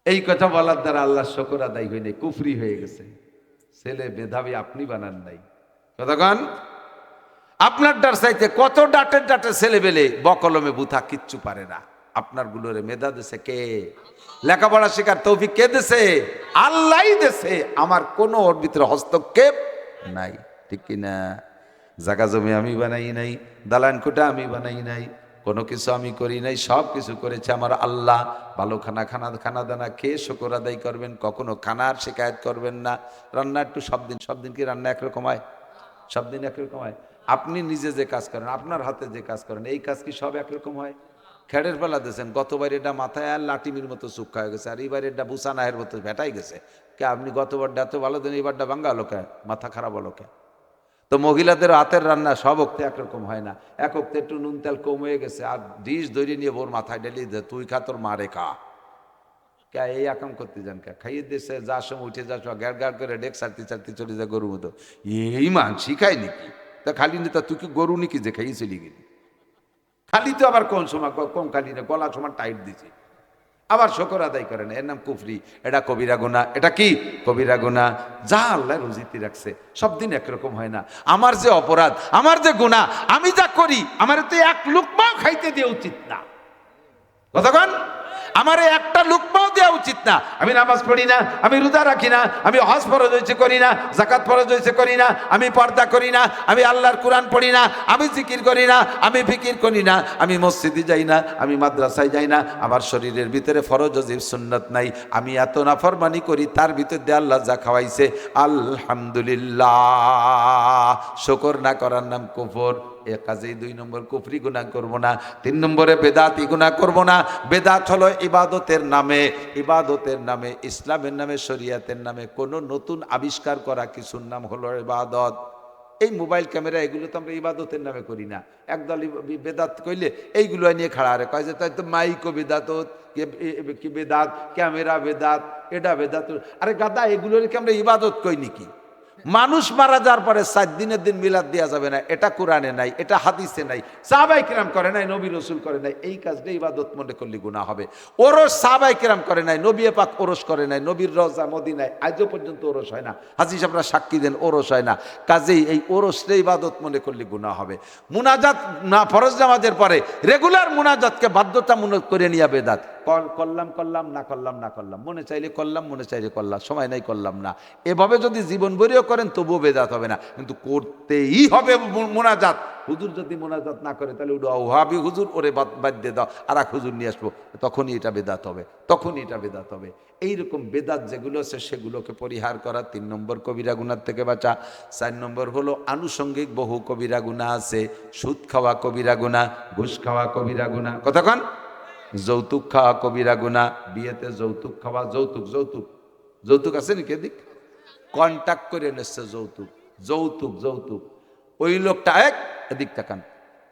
এই কথা বলার দ্বারা আল্লাহ শকর আদায় হয়নি, কুফরি হয়ে গেছে। ছেলে মেধাবী আপনি বানান নাই। কতক্ষণ আপনার ডার চাইতে কত ডাটের ছেলে পেলে বকলমে বুথা কিচ্ছু পারে না। আপনার গুলোরে মেধা দেশে কে? লেখাপড়া শেখার তৌফিক কে দেশে? আল্লাহ দেশে। আমার কোনো ওর ভিতরে হস্তক্ষেপ নাই, ঠিক কিনা? জায়গা জমি আমি বানাই নাই, দালান কোটা আমি বানাই নাই, কোনো কিছু আমি করি নাই, সব কিছু করেছে আমার আল্লাহ। ভালো খানা দানা খেয়ে শুকর আদায় করবেন, কখনো খানার শিকায়ত করবেন না। রান্না একটু সব দিন কি রান্না একরকম হয়? সব দিন একরকম হয়? আপনি নিজে যে কাজ করেন, আপনার হাতে যে কাজ করেন, এই কাজ কি সব একরকম হয়? খেড়ের বেলা দিয়েছেন, গতবার এটা মাথায় আর লাটিমির মতো চুক্কা হয়ে গেছে, আর এইবার এটা বুসানাহের মতো ভেটাই গেছে। কে আপনি গতবারটা এত ভালো দেন, এইবারটা ভাঙ্গা হলো কে? মাথা খারাপ হলো কে? তো মহিলাদের হাতের রান্না সব অক্তে একরকম হয় না। এক অক্তে একটু নুন তেল কম হয়ে গেছে, আর ডিশ ধরে নিয়ে বোর মাথায় ঢেলি দে, তুই খা, তোর মারে খা। কে এই আকাম করতে যান কে? খাইয়ে দিয়েছে, যার সময় উঠে যাস গ্যাড় করে ডেক সারতে চলে যায় গরুর মতো। এই মানসি খায় নাকি? তা খালি নি, তা তুই কি গরু নাকি যে খাইয়ে চলি গেলি? খালি তো আবার কোন সময় কম খালি না, গলা সময় টাইট দিছি, আবার শকর আদায় করে না। এর নাম কুফরি, এটা কবিরা গুনাহ। এটা কি? কবিরা গুনাহ। যা আল্লাহ রুজিতে রাখছে সব দিন একরকম হয় না। আমার যে অপরাধ, আমার যে গুনাহ, আমি যা করি, আমার তো এক লুকমাও খাইতে দেওয়া উচিত না। কতক্ষণ আমার একটা লুকমাও দেওয়া উচিত না। আমি নামাজ পড়ি না, আমি রোজা রাখি না, আমি হজ ফরজ হয়েছে করি না, যাকাত ফরজ হয়েছে করি না, আমি পর্দা করি না, আমি আল্লাহর কোরআন পড়ি না, আমি জিকির করি না, আমি ফিকির করি না, আমি মসজিদে যাই না, আমি মাদ্রাসায় যাই না, আমার শরীরের ভিতরে ফরজ ওয়াজিব সুন্নাত নাই, আমি এত নাফরমানি করি, তার ভিতর দিয়ে আল্লাহ যা খাওয়াইছে আলহামদুলিল্লাহ, শুকর না করার নাম কুফর। এ কাজেই 2 নম্বর কুফরি গুনাহ করব না। 3 নম্বরে বেদাতি গুনাহ করব না। বেদাত হলো ইবাদতের নামে, ইসলামের নামে, শরিয়াতের নামে কোনো নতুন আবিষ্কার করা কিছুর নাম হলো ইবাদত। এই মোবাইল ক্যামেরা এগুলো তো আমরা ইবাদতের নামে করি না। একদল বেদাত কইলে এইগুলো নিয়ে খাড়া রে কয় যে তাই তো মাইকো বেদাত, কি বেদাত, ক্যামেরা বেদাত, এটা বেদাত। আরে গাদা, এগুলোর কি আমরা ইবাদত কই নাকি? মানুষ মারা যাওয়ার পরে 7 দিনের দিন মিলাদ দেওয়া যাবে না, এটা কোরআনে নাই, এটা হাদিসে নাই, সাহাবায়ে কেরাম করে নাই, নবী রাসূল করে নাই। এই কাজটা ইবাদত মনে করলে গুনাহ হবে। ওরস সাহাবায়ে কেরাম করে নাই, নবী পাক ওরস করে নাই, নবীর রওজা মদিনায় আজও পর্যন্ত ওরস হয় না। হাজী সাহেবরা সাক্ষী দেন ওরস হয় না। কাজেই এই ওরসটা ইবাদত মনে করলে গুনাহ হবে। মুনাজাত না, ফরজ নামাজের পরে রেগুলার মুনাজাতকে বাধ্যতামূলক করে নিয়া বেদাত। করলাম না করলাম, মনে চাইলে করলাম, মনে চাইলে করলাম, সময় নাই করলাম না, এভাবে যদি জীবন ভরেও করেন তবুও বেদাত হবে না, কিন্তু করতেই হবে মোনাজাত। হুজুর যদি মোনাজাত না করে তাহলে ওহাবি হুজুর, ওরে বাদ দিয়ে দাও, আর এক হুজুর নিয়ে আসবো, তখনই এটা বেদাত হবে। এইরকম বেদাত যেগুলো আছে সেগুলোকে পরিহার করা 3 নম্বর কবিরা গুনার থেকে বাঁচা। 4 নম্বর হলো আনুষঙ্গিক বহু কবিরা গুনাহ আছে। সুদ খাওয়া কবিরা গুনাহ, ঘুষ খাওয়া কবিরা গুনাহ, কতক্ষণ যৌতুক খাওয়া কবিরা গুনাহ। বিয়েতে যৌতুক খাওয়া, যৌতুক আছে নাকি? এদিক কন্ট্যাক্ট করে নিচ্ছে যৌতুক। ওই লোকটা এদিক তাকান,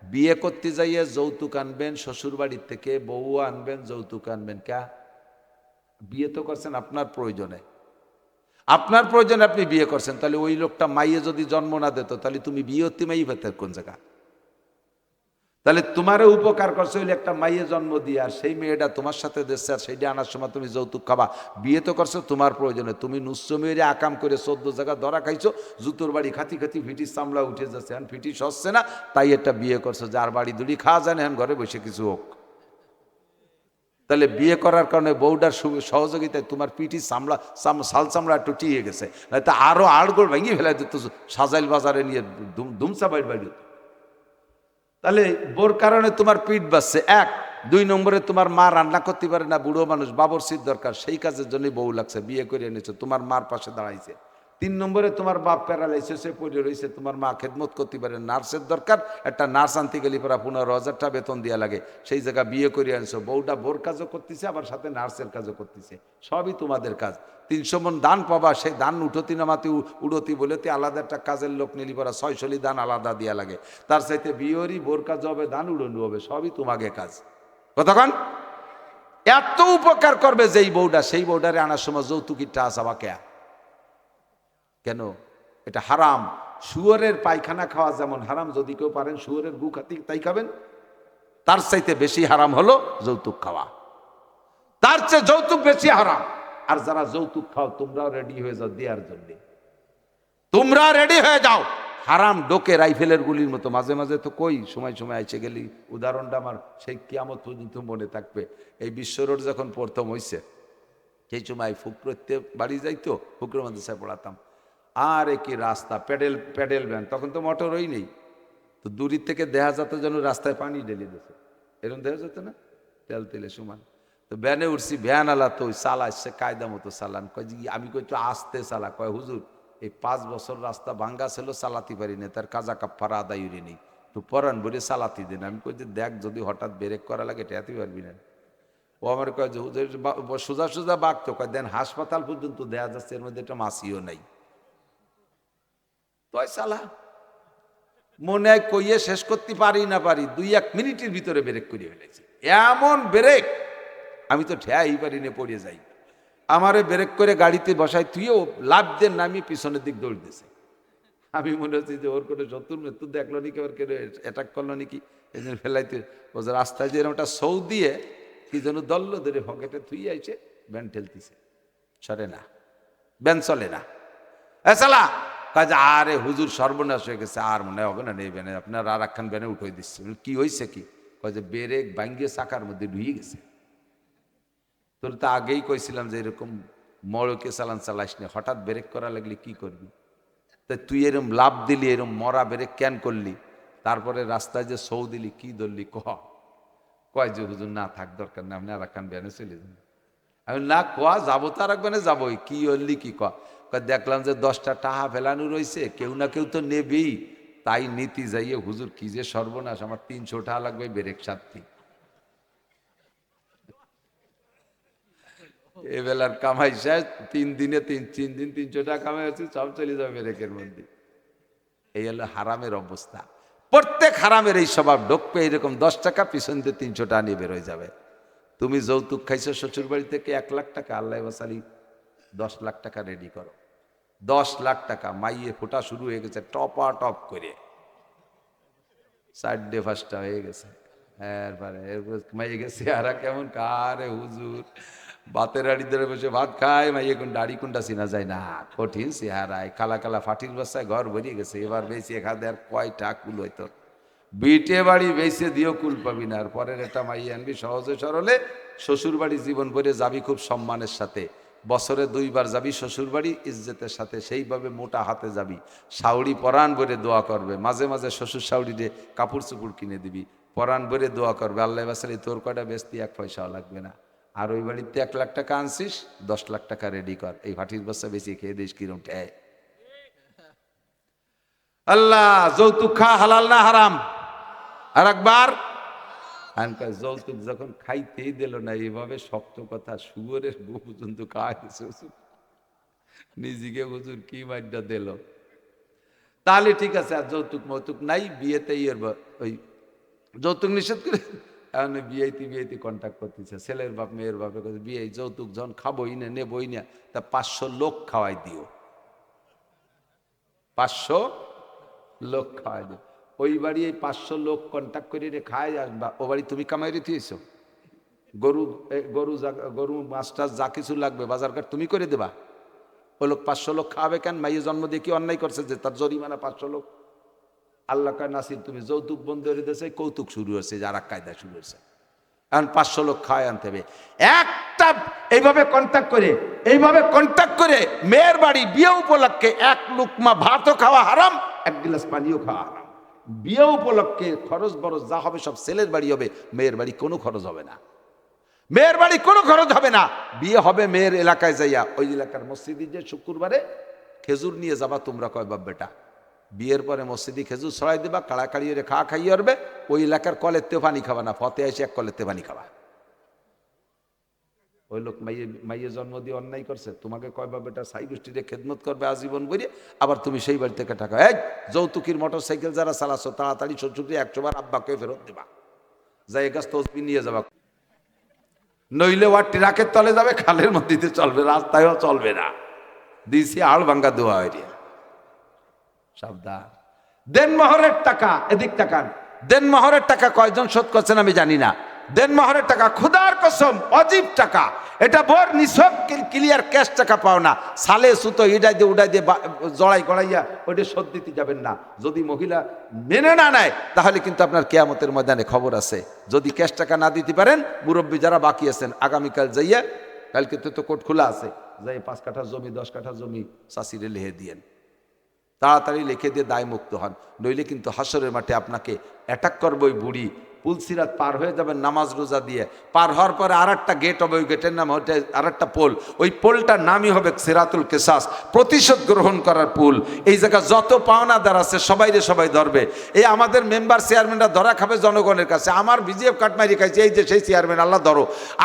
বিয়ে করতে যাইয়ে যৌতুক আনবেন, শ্বশুর বাড়ির থেকে বউ আনবেন, যৌতুক আনবেন কে? বিয়ে তো করছেন আপনার প্রয়োজনে, আপনি বিয়ে করছেন, তাহলে ওই লোকটা মাইয়ে যদি জন্ম না দিত তাহলে তুমি বিয়ে হতে মাই পেতে কোন জায়গা? তাহলে তোমারও উপকার করছে হইলে একটা মাইয়ে জন্ম দিয়ে, আর সেই মেয়েটা তোমার সাথে দেখছে, আর সেইটা আনার সময় তুমি যৌতুক খাবা। বিয়ে তো করছো তোমার প্রয়োজনে, তুমি নুচ্ছ মেয়েরে আকাম করে 14 জায়গা ধরা খাইছো, জুতোর বাড়ি খাতি ফিটির চামড়া উঠে যাচ্ছে, এখন ফিটি সচ্ছে না, তাই একটা বিয়ে করছো, যার বাড়ি দুড়ি খাওয়া যায় না, এখন ঘরে বসে কিছু হোক। তাহলে বিয়ে করার কারণে বউটার সহযোগিতায় তোমার পিঠি সাল চামড়া একটু টিয়ে গেছে, তা আরো আড়গোড় ভেঙে ফেলে দিত, সাজাইল বাজারে নিয়ে ধুমসা বাইর। তাহলে বোর কারণে তোমার পিঠ বাজছে, এক। দুই নম্বরে তোমার মা রান্না করতে পারে না, বুড়ো মানুষ, বাবরচির দরকার, সেই কাজের জন্য বউ লাগছে, বিয়ে করে এনেছো, তোমার মার পাশে দাঁড়াইছে। তিন নম্বরে তোমার বাপ প্যারালাইসিসে পড়ে রয়েছে, তোমার মা খেদমত করতে পারে, নার্সের দরকার, একটা নার্স আনতে গেলে পরা 15,000 টাকা বেতন দেওয়া লাগে, সেই জায়গা বিয়ে করে আনছো, বউটা বোর কাজও করতেছে আবার সাথে নার্সের কাজও করতেছে, সবই তোমাদের কাজ। 300 মণ দান পাবা, সেই দান উঠতি নামাতি উড়তি বলেতে আলাদা একটা কাজের লোক নিলি পরা 600 দান আলাদা দেওয়া লাগে, তার চাইতে বিয়েরই বোর কাজ হবে, দান উড়ানো হবে, সবই তোমাকে কাজ। কতক্ষণ এত উপকার করবে যেই বউটা, সেই বউটারে আনার সময় যৌতুকিটা আসাবা কেন? এটা হারাম। শুয়োরের পায়খানা খাওয়া যেমন হারাম, যদি কেউ পারেন শুয়োরের গু খাতি তাই খাবেন, তার চাইতে বেশি হারাম হলো যৌতুক খাওয়া, তার চেয়ে যৌতুক বেশি হারাম। আর যারা যৌতুক খাও তোমরাও রেডি হয়ে যাও দেওয়ার জন্য, তোমরা রেডি হয়ে যাও। হারাম ডোকে রাইফেলের গুলির মতো, মাঝে মাঝে তো কই সময় সময় আইসে গেলি, উদাহরণটা আমার সেই কিয়ামত পর্যন্ত মনে থাকবে। এই বিশ্ব রোড যখন প্রথম হয়েছে, সেই সময় ফুকরতে বাড়ি যাইতো, ফুকর মাদ্রাসায় পড়াতাম, আর কি রাস্তা, প্যাডেল ভ্যান, তখন তো মোটরই নেই, তো দূরের থেকে দেখা যেত যেন রাস্তায় পানি ঢেলে দিয়েছে, এরকম দেখা যেত না, তেল তেলে সমান। তো ভ্যানে উঠছি, ভ্যান আলা তো ওই চালাচ্ছে কায়দা মতো চালান, কয় যে আমি কই একটু আস্তে চালা, কয় হুজুর এই 5 বছর রাস্তা ভাঙ্গা ছিল, চালাতে পারি না, তার কাজা কাপ্পারা আদায় নেই, তো পরান বলে চালাতে দেন। আমি কই যে দেখ যদি হঠাৎ ব্রেক করা লাগে ঠেয়াতে পারবি না। ও আমার কয় যে সোজা সোজা বাঘতো, কয় দেন হাসপাতাল পর্যন্ত দেয়া যাচ্ছে, এর মধ্যে একটা মাসিও নাই, তয় চালা। মনে হয় কইয়ে শেষ করতে পারি না পারি, 2-1 মিনিটের ভিতরে ব্রেক করে ফেলেছি, এমন ব্রেক আমি তো ঠেয়াই পারি না, পড়ে যাই। আমারে ব্রেক করে গাড়িতে বসাই, তুইও লাভ দেন নামিয়ে পিছনের দিক দৌড় দিয়েছে। আমি মনে হচ্ছে যে ওর কোনো শত্রুর মৃত্যু দেখলো নাকি, ওর কেন অ্যাটাক করলো নাকি, এই জন্য ফেলাইতে ও যে রাস্তায় যে এরকম একটা সৌ দিয়ে কি যেন দল্ল ধরে পকেটে থুই আইছে, ব্যান ঠেলতিছে, সরে না, ব্যান চলে না, চালা। কাজ আরে হুজুর সর্বনাশ হয়ে গেছে, আর মনে হবে না নেই ব্যানে, আপনার আর একখান ব্যানে উঠে দিচ্ছে। কি হয়েছে কি? কয় যে ব্রেক ভাঙ্গিয়ে চাকার মধ্যে ঢুয়ে গেছে। তোর তো আগেই কইছিলাম যে এরকম মড়কে চালাস না, হঠাৎ ব্রেক করা লাগলে কি করবি? তা তুই এরম লাভ দিলি, এরম মরা ব্রেক ক্যান করলি, তারপরে রাস্তায় যে সৌ দিলি, কি ধরলি? কয় যে হুজুর না থাক, দরকার না, আপনি আর একখান ব্যানে চলে যান। আমি না কোয়া যাবো, তো আর একবারে যাবোই, কি হলি কি কয় দেখলাম যে 10টা টাহা ফেলানো রয়েছে, কেউ না কেউ তো নেবেই, তাই নীতি যাইয়ে হুজুর কি যে সর্বনাশ, আমার 300 টাকা লাগবে ব্রেক সাথী। এ বেলার কামাই শেষ, 3 দিনে 3 দিন 300 টাকা কামাই হচ্ছে, সব চলে যাবে ব্রেকের মধ্যে। এই হলো হারামের অবস্থা। প্রত্যেক হারামের এই স্বভাব, ঢোকবে এরকম 10 টাকা, পিছন দিয়ে 300 টাকা নিয়ে বের হয়ে যাবে। তুমি যৌতুক খাইছো শ্বশুর বাড়ি থেকে 1 লাখ টাকা, আল্লাহ বাসালি 10 লাখ টাকা রেডি করো, 10 লাখ টাকা। মাইয়ে ফোটা শুরু হয়ে গেছে টপা টপ করে, 4ডে 5টা হয়ে গেছে, এরপরে মাইয়ে গেছে আর কেমন কারে হুজুর, ভাতের আড়ি ধরে বসে ভাত খায়, মাইয়ে কোন দাড়ি কোনটা চিনা যায় না, কঠিন চেহারায়, কালা কালা ফাটির বস্তায় ঘর ভরিয়ে গেছে। এবার বেশি এখানে আর কয়টা কুল হইতো, বিটে বাড়ি বেঁচে দিও কুল পাবি না। আর পরের একটা মাইয়ে আনবি সহজে সরলে, শ্বশুর বাড়ি জীবন ভরে যাবি খুব সম্মানের সাথে, বছরে 2 বার যাবি শ্বশুর বাড়ি ইজ্জতের সাথে, সেইভাবে মোটা হাতে যাবি, শাউড়ি পরাণ ভরে দোয়া করবে, মাঝে মাঝে শ্বশুর শাউড়িরে কাপড় চুপড় কিনে দিবি, পরাণ ভরে দোয়া করবে, আল্লাহ বাসালি তোর কয়টা বেচতি 1 পয়সাও লাগবে না। আর ওই বাড়িতে 1 লাখ টাকা আনছিস, 10 লাখ টাকা রেডি কর, এই ভাটির বস্তা বেশি খেয়ে দিস কিরম ঠেয়। আল্লাহ, যৌতুক খা হালাল না হারাম? আর একবার যৌতুক যখন খাইতেই দিল না, এইভাবে শক্ত কথা, শুয়োরের গু পর্যন্ত খাওয়াইছে, নিজেকে হুজুর কি মাইডা দিল। তাহলে ঠিক আছে, আর যৌতুক মৌতুক নাই, বিয়েতেই ওই যৌতুক নিষেধ করে এখন বিয়েতে কন্ট্যাক্ট করতেছে, ছেলের বাপ মেয়ের বাপের কাছে, বিয়ে যৌতুক যখন খাবোই না, নেবই না, তা 500 লোক খাওয়াই দিও, 500 লোক খাওয়াই দিও। ওই বাড়ি এই 500 লোক কন্ট্যাক্ট করে রে খায়, আসবা ও বাড়ি তুমি কামাই রেখেছো, গরু গরু মাছ টাছ যা কিছু লাগবে বাজারঘাট তুমি করে দেবা। ওই লোক 500 লোক খাওয়াবে কেন? মাইয়ে জন্ম দিয়ে কি অন্যায় করছে যে তার জরিমানা 500 লোক? আল্লাহ কয় নাসির তুমি যৌতুক বন্ধ করে দিয়েছে, কৌতুক শুরু হয়েছে, যারা কায়দা শুরু হয়েছে, এখন 500 লোক খাওয়াই আনতে হবে। একটা এইভাবে কন্ট্যাক্ট করে মেয়ের বাড়ি বিয়ে উপলক্ষে 1 লুকমা ভাতও খাওয়া হারাম, 1 গ্লাস পানিও খাওয়া হারাম। বিয়ে উপলক্ষে খরচ বরচ যা হবে সব ছেলের বাড়ি হবে, মেয়ের বাড়ি কোনো খরচ হবে না, মেয়ের বাড়ি কোনো খরচ হবে না। বিয়ে হবে মেয়ের এলাকায় যাইয়া, ওই এলাকার মসজিদে যে শুক্রবারে খেজুর নিয়ে যাবা তোমরা, কয় বাপ বেটা, বিয়ের পরে মসজিদে খেজুর ছড়াই দেবা, কাড়াকাড়ি খাইয়ে আসবে, ওই এলাকার কলের পানি খাবা না, ফতে এসে এক কলের পানি খাবা। ওই লোক মাইয়ে জন্ম দিয়ে অন্যায় করছে, তোমাকে কয় বাপ বেটা সাই গোষ্ঠীরে খেদমত করবে আজীবন বলে, আবার তুমি সেই বাড়ি থেকে টাকা, এই যৌতুকির মোটর সাইকেল যারা চালাচ্ছ তাড়াতাড়ি শ্বশুরকে 100 বার আব্বাকে ফেরত দেবা, যাই গাছ তসবি নিয়ে যাবা, নইলে ওয়ার ট্রাকের তলে যাবে, খালের মধ্যে চলবে, রাস্তায়ও চলবে না, দিছি আড় ভাঙ্গা দোয়া হয়ে। সাবধান। দেনমোহরের টাকা, এদিক টাকান, দেনমোহরের টাকা কয়জন শোধ করছেন আমি জানি না, দেনমোহরের টাকা খুদার কসম অজীব টাকা, এটা বর নিছক ক্লিয়ার ক্যাশ টাকা পাও না, সালে সুতো ইডাই দিয়ে উডাই দিয়ে জড়াই গড়াইয়া ওইটা শোধ দিতে যাবেন না। যদি মহিলা মেনে না নেয় তাহলে কিন্তু আপনার কেয়ামতের ময়দানে খবর আছে। যদি ক্যাশ টাকা না দিতে পারেন, মুরব্বী যারা বাকি আছেন আগামীকাল যাইয়া, কালকে তো কোর্ট খোলা আছে, যাই 5 কাঠা জমি 10 কাঠা জমি চাষিরে লিখে দিয়েন, তাড়াতাড়ি লিখে দিয়ে দায় মুক্ত হন, নইলে কিন্তু হাসরের মাঠে আপনাকে অ্যাটাক করবে ওই বুড়ি। পুলসিরাত পার হয়ে যাবেন নামাজ রোজা দিয়ে, পার হওয়ার পরে আর একটা গেট হবে, ওই গেটের নাম ওইটা আর একটা পোল, ওই পোলটার নামই হবে সিরাতুল কেসাস, প্রতিশোধ গ্রহণ করার পুল। এই জায়গা যত পাওনাদার আছে সবাই ধরবে। এই আমাদের মেম্বার চেয়ারম্যানরা ধরা খাবে জনগণের কাছে, আমার বিজিএফ কাটমারি খাইছে, এই যে সেই চেয়ারম্যান, আল্লাহ ধরো,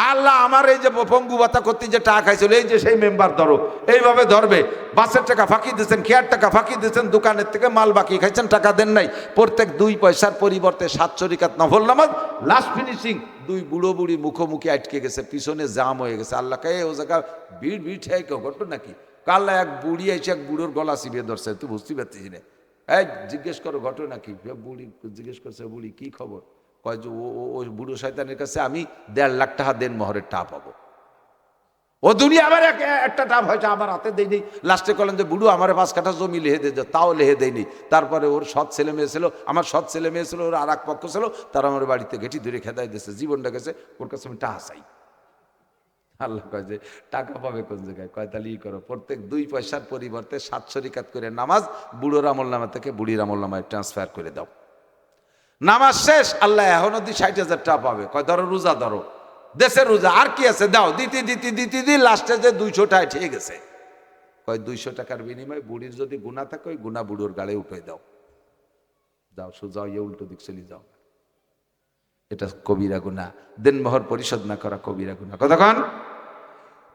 আল্লাহ আমার এই যে পঙ্গু ভাতা করতে যে টাকা খাইছিল, এই যে সেই মেম্বার ধরো, এইভাবে ধরবে। বাসের টাকা ফাঁকি দিয়েছেন, খেয়ার টাকা ফাঁকি দিয়েছেন, দোকানের থেকে মাল বাকি খাইছেন, টাকা দেন নাই, প্রত্যেক 2 পয়সার পরিবর্তে 7 রাকাত নফল নামাজ, লাস্ট ফিনিশিং 2 বুড়ো বুড়ি মুখোমুখি আটকে গেছে, পিছনে জাম হয়ে গেছে, আল্লাহ কে ও জায়গা ভিড় ঠেক ঘটনা নাকি, কাল্লা এক বুড়ি এসে এক বুড়োর গলা চিবিয়ে ধরছে, তুই বুঝতে পারছিস না, এই জিজ্ঞেস করো ঘটনা কি, বুড়ি জিজ্ঞেস করছে, বুড়ি কি খবর, কয় যে ও বুড়ো শয়তানের কাছে আমি 1.5 লাখ টাকা দেন মোহরের টা পাবো, ও দুনিয়া আবার একটা টাপ হয়েছে আমার হাতে দেয়নি, লাস্টে কলেন যে বুড়ো আমার 5 কাঠা জমি লেহে দিয়ে, তাও লেহে দেয়নি। তারপরে ওর সৎ ছেলে মেয়ে ছিল, আমার সৎ ছেলে মেয়ে ছিল, ওর আর এক পক্ষ ছিল, তারা আমার বাড়িতে ঘেঁটি ধরে খেদাই দিয়েছে, জীবনটা গেছে, ওর কাছে আমি টাকা চাই। আল্লাহ কয় যে টাকা পাবে কোন জায়গায়, কয় তাহলে করো, প্রত্যেক 2 পয়সার পরিবর্তে 7 রাকাত করে নামাজ বুড়োর আমল নামা থেকে বুড়ির আমল নামায় ট্রান্সফার করে দাও। নামাজ শেষ, আল্লাহ এখনো 60,000 টাকা পাবে, কয় ধরো রোজা ধরো, দেশের রোজা আর কি আছে দাও, দিতে লাস্টে যে 200 টাকা ঠিক গেছে, কয় 200 টাকার বিনিময়ে বুড়ির যদি গুণা থাকে ওই গুণা বুড়োর গাড়ে উঠে দাও, যাও সোজা ইয়ে উল্টো দিক চলে যাও, এটা কবিরা গুনাহ। দেনমোহর পরিশোধ না করা কবিরা গুনাহ। কতক্ষণ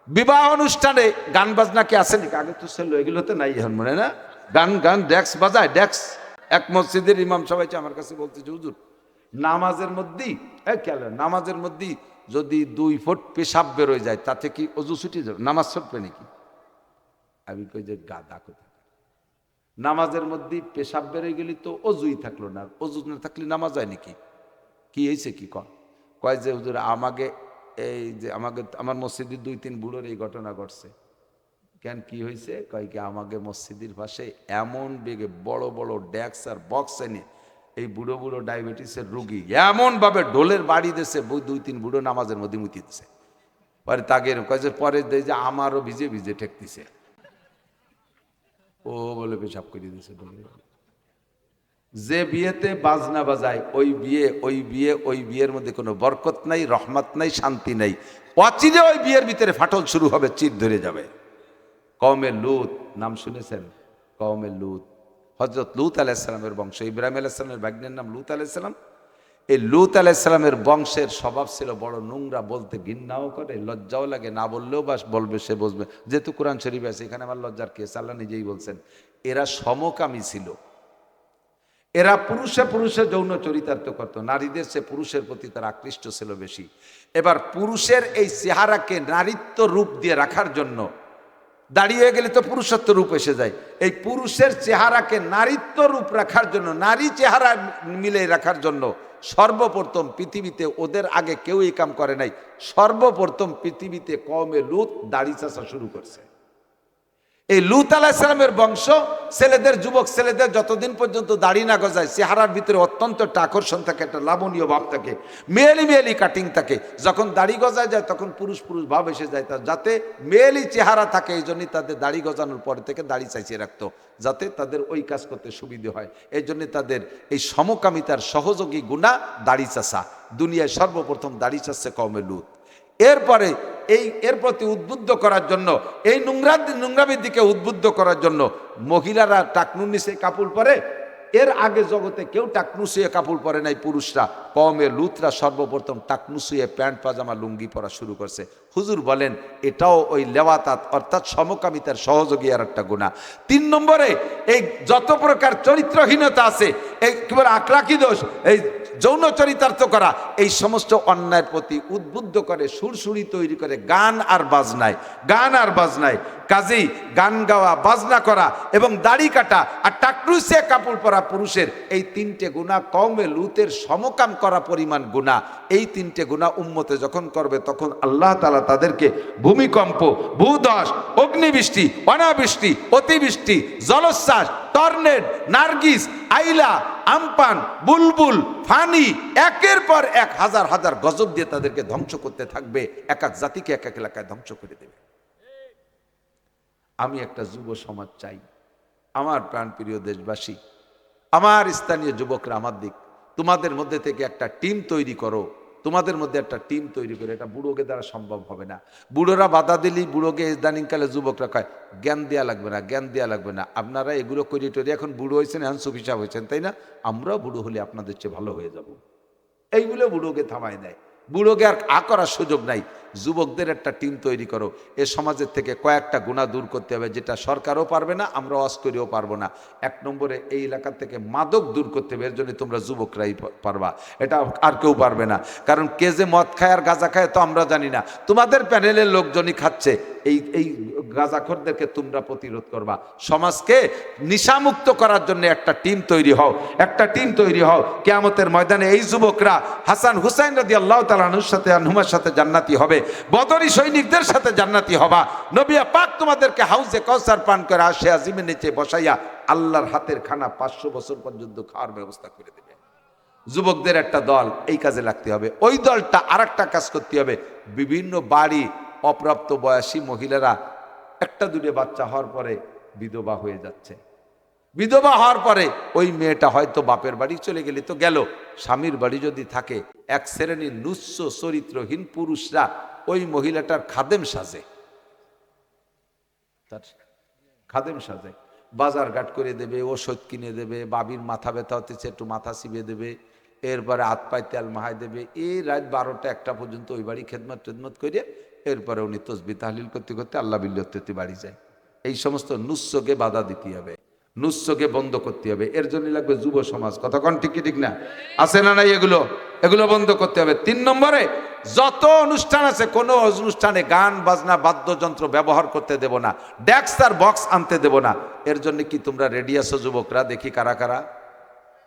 বিবাহ অনুষ্ঠানে গান বাজনা কি আছে নাকি, আগে তো ছিল, এগুলোতে নাই এখন মনে না, গান ডেক্স বাজায়, ডেক্স। এক মসজিদের ইমাম সবাই আমার কাছে বলতেছে, হুজুর নামাজের মধ্যেই নামাজের মধ্যেই যদি 2 ফুট পেশাব বেরোয় যায় তাতে কি অজু ছুটি যাবে, নামাজ ছুটবে নাকি? আমি কই যে গাদা কোথায়, নামাজের মধ্যে পেশাব বেরোয় গেলি তো অজুই থাকলো না, অজু না থাকলে নামাজ হয় নাকি? কি হয়েছে কি কয় যে হুজুর আমাকে এই যে আমার মসজিদের 2-3 বুড়োর এই ঘটনা ঘটছে। কেন কি হয়েছে? কয় কি আমাকে মসজিদের পাশে এমন বেগে বড় বড় ডেক্স আর বক্স এনে এই বুড়ো বুড়ো ডায়াবেটিসের রুগী এমন ভাবে ঢোলের বাড়ি দিয়েছে, 2-3 বুড়ো নামাজের মধ্যে মুতি দিছে, পরে তাকে কয় যে পরে দেয় যে আমারও ভিজে ভিজে ঠেকতেছে, ও বলে পেশাব করে দিছে। যে বিয়েতে বাজনা বাজায় ওই বিয়ের মধ্যে কোনো বরকত নাই, রহমত নাই, শান্তি নাই, অচিরে ওই বিয়ের ভিতরে ফাটল শুরু হবে, চির ধরে যাবে। কওমে লুত নাম শুনেছেন? কওমে লুত, হযরত লুত আলাইহিস সালামের বংশ, ইব্রাহিম আলাইহিস সালামের ভাগ্নের নাম লুত আলাইহিস সালাম। এই লুত আলাইহিস সালামের বংশের স্বভাব ছিল বড় নোংরা, বলতে ঘৃণাও করে, লজ্জাও লাগে, না বললেও বাস বলবে সে বসবে, যেহেতু কোরআন শরীফ আছে, এখানে আমার লজ্জার কেস, আল্লাহ নিজেই বলছেন। এরা সমকামী ছিল, এরা পুরুষে যৌন চরিতার্থ করত, নারীদের সে পুরুষের প্রতি তার আকৃষ্ট ছিল বেশি। এবার পুরুষের এই চেহারাকে নারীত্ব রূপ দিয়ে রাখার জন্য, দাঁড়িয়ে গেলে তো পুরুষত্ব রূপ এসে যায়, এই পুরুষের চেহারাকে নারীত্ব রূপ রাখার জন্য, নারী চেহারা মিলে রাখার জন্য সর্বপ্রথম পৃথিবীতে, ওদের আগে কেউ এই কাম করে নাই, সর্বপ্রথম পৃথিবীতে কওমে লুত দাড়ি চাষা শুরু করছে। এই লূত আলাইহিস সালামের বংশ ছেলেদের, যুবক ছেলেদের যতদিন পর্যন্ত দাড়ি না গজায়, চেহারার ভিতরে অত্যন্ত একটা আকর্ষণ থাকে, একটা লাবণীয় ভাব থাকে, মেয়েলি মেয়েলি কাটিং থাকে। যখন দাড়ি গজায় যায় তখন পুরুষ পুরুষ ভাব এসে যায়, যাতে মেয়েলি চেহারা থাকে। এই জন্যই তাদের দাড়ি গজানোর পরে থেকে দাড়ি চাইছে রাখতো, যাতে তাদের ওই কাজ করতে সুবিধে হয়। এই জন্য তাদের এই সমকামিতার সহযোগী গুনাহ দাড়ি চাষা। দুনিয়ায় সর্বপ্রথম দাড়ি চাচ্ছে কওমে লূত। এরপরে এর প্রতি উদ্বুদ্ধ করার জন্য, এই নোংরামির দিকে উদ্বুদ্ধ করার জন্য মহিলারা টাকনুর নিচে কাপড় পরে। এর আগে জগতে কেউ টাকনু শুয়ে কাপড় পরে নাই। পুরুষরা, কওমে লূতরা সর্বপ্রথম টাকনু শুয়ে প্যান্ট পাজামা লুঙ্গি পরা শুরু করছে। হুজুর বলেন এটাও ওই লেওয়াতাত অর্থাৎ সমকামিতার সহযোগী আর একটা গুনাহ। 3 নম্বরে এই যত প্রকার চরিত্রহীনতা আছে, একেবারে আকলাকি দোষ, এই যৌন চরিতার্থ করা, এই সমস্ত অন্যায়ের প্রতি উদ্বুদ্ধ করে, সুরসুরি তৈরি করে গান আর বাজনায়। কাজেই গান গাওয়া, বাজনা করা এবং দাড়ি কাটা আর টাকনুসে কাপড় পরা পুরুষের এই 3টে গুনাহ কওমে লূতের সমকাম করা পরিমাণ গুনাহ। এই 3টে গুনাহ উম্মতে যখন করবে তখন আল্লাহ তাআলা তাদেরকে ভূমিকম্প, ভূধস, অগ্নিবৃষ্টি, অনাবৃষ্টি, অতিবৃষ্টি, জলোচ্ছ্বাস, টর্নেড, নার্গিস, আইলা, আমপান, বুলবুল, ফানি, একের পর এক হাজার হাজার গজব দিয়ে তাদেরকে ধ্বংস করতে থাকবে। এক এক জাতিকে এক এক এলাকায় ধ্বংস করে দেবে। আমি একটা যুব সমাজ চাই। আমার প্রাণপ্রিয় দেশবাসী, আমার স্থানীয় যুবকরা, আমার দিক, তোমাদের মধ্যে থেকে একটা টিম তৈরি করো। তোমাদের মধ্যে একটা টিম তৈরি করে, এটা বুড়োকে দ্বারা সম্ভব হবে না। বুড়োরা বাধা দিলেই বুড়োকে ইদানিংকালে যুবকরা কয় জ্ঞান দেওয়া লাগবে না, জ্ঞান দেওয়া লাগবে না। আপনারা এগুলো করি টরি এখন বুড়ো হয়েছেন, এখন সুফিসাব হয়েছেন, তাই না? আমরাও বুড়ো হলে আপনাদের চেয়ে ভালো হয়ে যাব, এইগুলো বুড়োকে থামায় দেয়। বুড়োকে আর করার সুযোগ নাই। যুবকদের একটা টিম তৈরি করো। এ সমাজের থেকে কয়েকটা গুনাহ দূর করতে হবে, যেটা সরকারও পারবে না, আমরা ওয়াজ করেও পারবো না। 1 নম্বরে এই এলাকা থেকে মাদক দূর করতে হবে। এর জন্য তোমরা যুবকরাই পারবা, এটা আর কেউ পারবে না। কারণ কে যে মদ খায় আর গাঁজা খায় তো আমরা জানি না, তোমাদের প্যানেলের লোকজনই খাচ্ছে। এই গাঁজাখোরদেরকে তোমরা প্রতিরোধ করবা। সমাজকে নিশামুক্ত করার জন্য একটা টিম তৈরি হও। কিয়ামতের ময়দানে এই যুবকরা হাসান হুসাইন রাদিয়াল্লাহু তাআলা আনহুর সাথে, আনহুমার সাথে জান্নাতি হবে, বদরি সৈনিকদের সাথে জান্নাতি হবা। নবী পাক তোমাদেরকে হাউজে কাউসার পান করে আশে আজিমের নিচে বসাইয়া আল্লাহর হাতের খানা 500 বছর পর্যন্ত খাওয়ার ব্যবস্থা করে দেবে। যুবকদের একটা দল এই কাজে লাগতে হবে। ওই দলটা আরেকটা কাজ করতে হবে। বিভিন্ন বাড়ি অপ্রাপ্ত বয়সী মহিলারা 1-2 বাচ্চা হওয়ার পরে বিধবা হয়ে যাচ্ছে। বিধবা হওয়ার পরে ওই মেয়েটা হয়তো বাপের বাড়ি চলে গেলে তো গেল, স্বামীর বাড়ি যদি থাকে, এক শ্রেণীর নুচ্ছ চরিত্রহীন পুরুষরা ওই মহিলাটার খাদেম সাজে, বাজার ঘাট করে দেবে, ওষুধ কিনে দেবে, বাবির মাথা ব্যথা হতেছে একটু মাথা চিবে দেবে, এরপরে হাত পায়ে তেল মাহাই দেবে। এই রাত 12টা-1টা পর্যন্ত ওই বাড়ি খেদমত করে এরপরে উনি তসবিহ তাহলিল করতে করতে আল্লাহ বিল্লাতে বাড়ি যায়। এই সমস্ত নুচ্ছকে বাধা দিতে হবে, নুচ্ছকে বন্ধ করতে হবে। এর জন্য লাগবে যুব সমাজ। কতক্ষণ ঠিক না আছে না নাই? এগুলো বন্ধ করতে হবে। 3 নম্বরে যত অনুষ্ঠান আছে, কোনো অনুষ্ঠানে গান বাজনা বাদ্যযন্ত্র ব্যবহার করতে দেব না, ডেক্স আর বক্স আনতে দেব না। এর জন্য কি তোমরা রেডি আছো যুবকরা? দেখি কারা কারা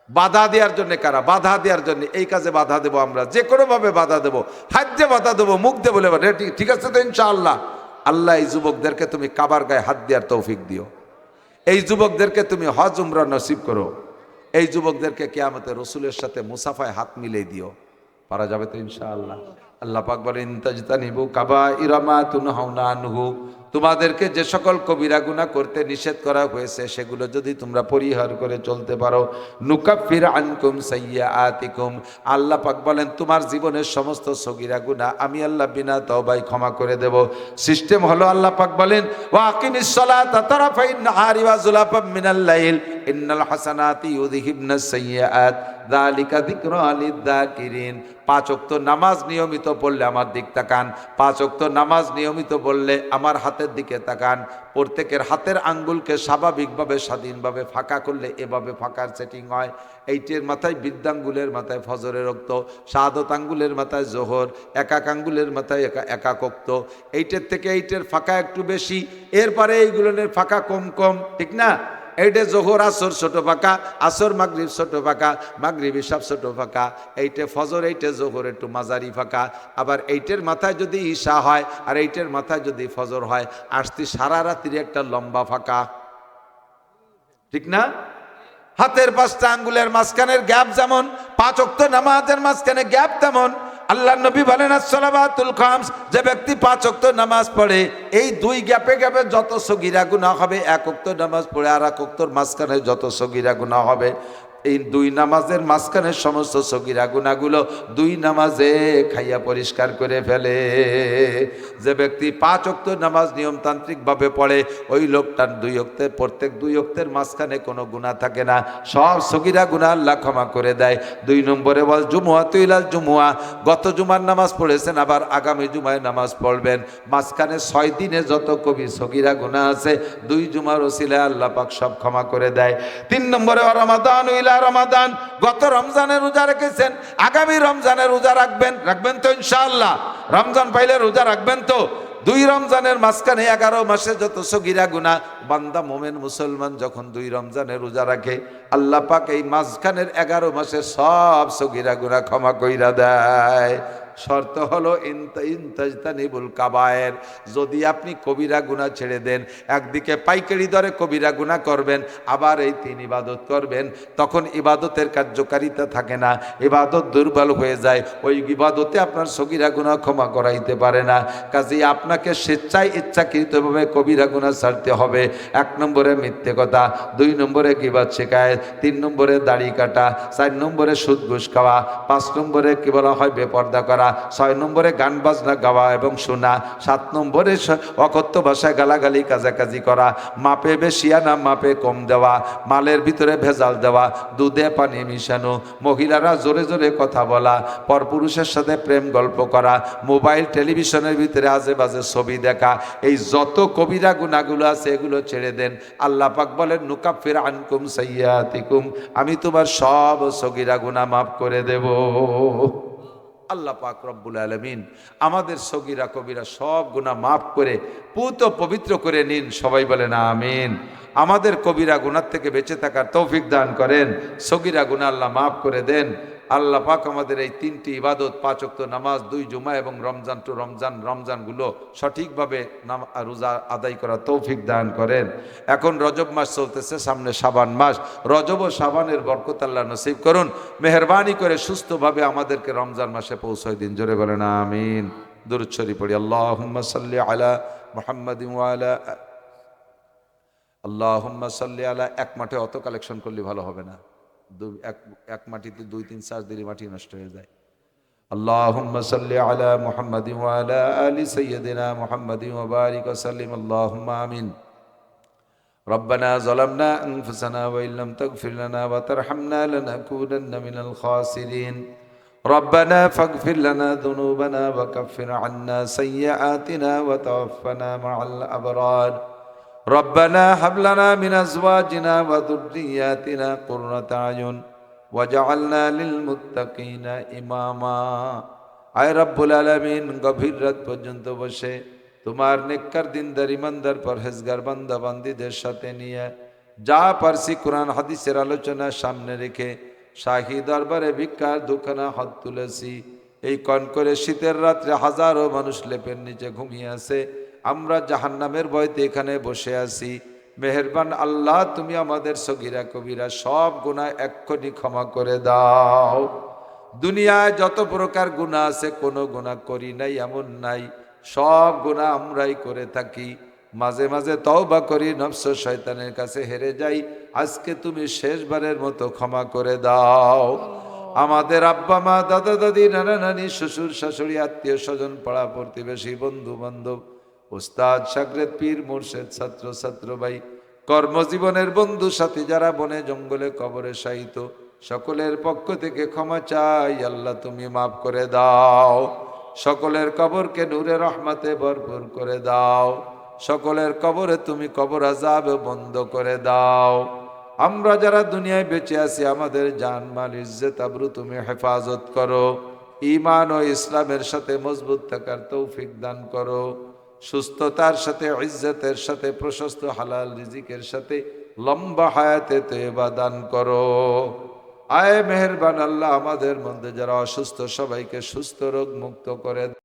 বাধা দেওয়ার জন্য, বাধা দেওয়ার জন্য। এই কাজে বাধা দেবো আমরা, যে কোনো ভাবে বাধা দেবো, হাত দিয়ে বাধা দেবো, মুখ দিয়ে বলে ঠিক আছে তো ইনশাআল্লাহ। আল্লাহ এই যুবকদেরকে তুমি কাবার গায়ে হাত দেওয়ার তৌফিক দিও। এই যুবকদেরকে তুমি হজ উমরা নসিব করো। এই যুবকদেরকে কিয়ামতে রসুলের সাথে মুসাফায় হাত মিলিয়ে দিও। পারা যাবে তো ইনশাআল্লাহ। আল্লাহ পাক বলেন তাজতানিবু কাবাইরা মা তুনহাউনা আনহু, তোমাদেরকে যে সকল কবিরা গুনাহ করতে নিষেধ করা হয়েছে সেগুলো যদি তোমরা পরিহার করে চলতে পারো, নুকাফির আনকুম সাইয়্যাতিকুম, আল্লাহ পাক বলেন তোমার জীবনের সমস্ত সগীরা গুনাহ আমি আল্লাহ বিনা তওবায় ক্ষমা করে দেব। সিস্টেম হলো আল্লাহ পাক বলেন ওয়া আকিমিস সালাতা তারাফাইন নাহারি ওয়া যুলাফাম মিনাল লাইল ইন্নাল হাসানাতি ইউযহিবনাস সাইয়্যাত যালিকা যিকরা লিয-যাকিরিন। 5 ওয়াক্ত নামাজ নিয়মিত পড়লে আমার দিক তাকান, 5 ওয়াক্ত নামাজ নিয়মিত পড়লে আমার হাতের দিকে তাকান। প্রত্যেকের হাতের আঙ্গুলকে স্বাভাবিকভাবে স্বাধীনভাবে ফাঁকা করলে এভাবে ফাঁকার সেটিং হয়। এইটের মাথায় বৃদ্ধাঙ্গুলের মাথায় ফজরের রক্ত, শাহাদত আঙ্গুলের মাথায় জোহর, একাক আঙ্গুলের মাথায় একাক ওক্ত। এইটের থেকে এইটের ফাঁকা একটু বেশি, এরপরে এইগুলোর ফাঁকা কম কম, ঠিক না? এইটা জোহর আসর ছোট ফাঁকা, আসর মাগরিব ছোট ফাঁকা, মাগরিব ইশা ছোট ফাঁকা, এইটা ফজর, এইটা জোহর একটু মাঝারি ফাঁকা, আবার এইটার মাথায় যদি ঈশা হয় আর এইটার মাথায় যদি ফজর হয়, আসতি সারা রাত্রির একটা লম্বা ফাঁকা, ঠিক না? হাতের 5টা আঙ্গুলের মাঝখানের গ্যাপ যেমন 5 ওয়াক্ত নামাজের মাঝখানে গ্যাপ তেমন আল্লাহ নবী বলেন আসসালাওয়াতুল খামস, যে ব্যক্তি 5 ওয়াক্ত নামাজ পড়ে এই 2 গ্যাপে গ্যাপে যত সগীরা গুনাহ হবে, 1 ওয়াক্ত নামাজ পড়ে আর 1 ওয়াক্তর মাঝখানে যত সগীরা গুনাহ হবে, এই 2 নামাজের মাঝখানে সমস্ত সগীরা গুনাহগুলো 2 নামাজে খাইয়া পরিষ্কার করে ফেলে। যে ব্যক্তি 5 ওয়াক্ত নামাজ নিয়মতান্ত্রিক ভাবে পড়ে ওই লোকটার 2 ওয়াক্তের প্রত্যেক 2 ওয়াক্তের মাঝখানে কোনো গুনাহ থাকে না, সব সগীরা গুনাহ আল্লাহ ক্ষমা করে দেয়। 2 নম্বরে বল জুমুআতু ইলাল জুমুআ, গত জুমার নামাজ পড়েছেন আবার আগামী জুমায় নামাজ পড়বেন, মাঝখানে 6 দিনে যত কবি সগীরা গুনাহ আছে 2 জুমার ওসিলায় আল্লাহ পাক সব ক্ষমা করে দেয়। 3 নম্বরে রমাদান ইলা রমাদান, গত রমজানের রোজা রেখেছেন আগামী রমজানের রোজা রাখবেন তো ইনশাআল্লাহ? রমজান পাইলে রোজা রাখবেন তো? 2 রমজানের মাঝখানে 11 মাসে যত সগীরা গুনাহ, বান্দা মোমেন মুসলমান যখন 2 রমজানের রোজা রাখে আল্লাহ পাক এই মাঝখানের 11 মাসে সব সগীরা গুনাহ ক্ষমা কইরা দেয়। শর্ত হলো ইনতাজতানিবুল কাবায়ের, যদি আপনি কবিরা গুনাহ ছেড়ে দেন, একদিকে পাইকারি দরে কবিরা গুনাহ করবেন আবার এই 3 ইবাদত করবেন, তখন ইবাদতের কার্যকারিতা থাকে না, ইবাদত দুর্বল হয়ে যায়, ওই ইবাদতে আপনার সগীরা গুনাহ ক্ষমা করাইতে পারে না। কাজেই আপনাকে স্বেচ্ছায় ইচ্ছাকৃতভাবে কবিরা গুনাহ ছাড়তে হবে। 1 নম্বরে মিথ্যে কথা, 2 নম্বরে গীবত শিকায়েত, 3 নম্বরে দাড়ি কাটা, 4 নম্বরে সুদ ঘুষ খাওয়া, 5 নম্বরে কি বলা হয় বেপর্দা করা, 6 নম্বরে গান বাজনা গাওয়া এবং শোনা, 7 নম্বরে অকথ্য ভাষায় গালাগালি কাজাকাজি করা, মাপে বেশি আনা মাপে কম দেওয়া, মালের ভিতরে ভেজাল দেওয়া, দুধে পানি মিশানো, মহিলারা জোরে জোরে কথা বলা, পরপুরুষের সাথে প্রেম গল্প করা, মোবাইল টেলিভিশনের ভিতরে আজে বাজে ছবি দেখা, এই যত কবিরা গুনাহগুলো আছে এগুলো ছেড়ে দেন। আল্লাহ পাক বলেন নুকাফির আনকুম সাইয়্যাতিকুম, আমি তোমার সব সগীরা গুনাহ মাফ করে দেব। আল্লাহ পাক রব্বুল আলামিন আমাদের সগীরা কবিরা সব গুনাহ মাফ করে পুত পবিত্র করে নিন, সবাই বলেন আমিন। আমাদের কবিরা গুনাহ থেকে বেঁচে থাকার তৌফিক দান করেন, সগীরা গুনাহ আল্লাহ মাফ করে দেন। আল্লাহ পাক আমাদের এই 3টি ইবাদত, 5 ওয়াক্ত নামাজ, 2 জুমা এবং রমজান টু রমজানগুলো সঠিকভাবে রোজা আদায় করার তৌফিক দান করেন। এখন রজব মাস চলতেছে, সামনে শাবান মাস, রজব ও শাবানের বরকত আল্লাহ নসিব করুন। মেহেরবানি করে সুস্থভাবে আমাদেরকে রমজান মাসে পৌঁছায় দিন, জোরে বলেন আমিন। দুরূদ শরীফ পড়ি, আল্লাহুম্মা সাল্লি আলা মুহাম্মাদিন ওয়া আলা আল্লাহুম্মা সাল্লি আলা। এক মাঠে অত কালেকশন করলে ভালো হবে না, এক মাটিতে 2-3 4 দিলে মাটি নষ্ট হয়ে যায়। আল্লাহুম্মা সাল্লি আলা মুহাম্মাদিন ওয়া আলা আলি সাইয়্যিদিনা মুহাম্মাদিন ওয়া বারিক ওয়া সাল্লিম, আল্লাহুম্মা আমিন। রব্বানা যালামনা আনফুসানা ওয়া ইল্লাম তাগফির লানা ওয়া তারহামনা লানাকুনান্না মিনাল খাসিরিন। রব্বানা ফাগফির লানা যুনুবানা ওয়া কাফির আন্না সাইয়্যাতিনা ওয়া তাওয়াফানা মাআল আবরার। রব্বানা হাব লানা মিন আজওয়াজিনা ওয়া যুররিয়্যাতিনা কুররাতা আয়ুন ওয়াজআলনা লিল মুত্তাকিনা ইমামা। আয় রব্বুল আলামিন, গভীর রাত পর্যন্ত বসে তোমার নেককার দিনদার ইমানদার পরহেজগার বান্দা বান্দীদের সাথে নিয়ে যা পারছি কোরআন হাদিসের আলোচনা সামনে রেখে শাহী দরবারে ভিক্ষার দুখানা হাত তুলেছি। এই কনকরে শীতের রাত্রে হাজারো মানুষ লেপের নিচে ঘুমিয়ে আছে, আমরা জাহান্নামের ভয়তে এখানে বসে আছি। মেহেরবান আল্লাহ, তুমি আমাদের সগীরা কবিরা সব গুনাহ এক্ষুনি ক্ষমা করে দাও। দুনিয়ায় যত প্রকার গুনাহ আছে কোনো গুনাহ করি নাই এমন নাই, সব গুনাহ আমরাই করে থাকি। মাঝে মাঝে তওবা করি, নফস শয়তানের কাছে হেরে যাই, আজকে তুমি শেষবারের মতো ক্ষমা করে দাও। আমাদের আব্বা মা, দাদা দাদি, নানা নানি, শ্বশুর শাশুড়ি, আত্মীয় স্বজন, পাড়া প্রতিবেশী, বন্ধু বান্ধব, উস্তাদ শাগরেদ, পীর মুর্শেদ, ছাত্র ছাত্র ভাই, কর্মজীবনের বন্ধু সাথী যারা বনে জঙ্গলে কবরে শায়িত, সকলের পক্ষ থেকে ক্ষমা চাই। আল্লাহ তুমি মাফ করে দাও, সকলের কবরকে নূরে রহমতে ভরপুর করে দাও, সকলের কবরে তুমি কবর আযাব বন্ধ করে দাও। আমরা যারা দুনিয়ায় বেঁচে আছি আমাদের জান মাল ইজ্জত আবরু তুমি হেফাজত করো, ঈমান ও ইসলামের সাথে মজবুত থাকার তৌফিক দান করো, সুস্থতার সাথে, ইজ্জতের সাথে, প্রশস্ত হালাল রিজিকের সাথে লম্বা হায়াতে তয়বা দান করো। আয় মেহেরবান আল্লাহ, আমাদের মধ্যে যারা অসুস্থ সবাইকে সুস্থ রোগ মুক্ত করে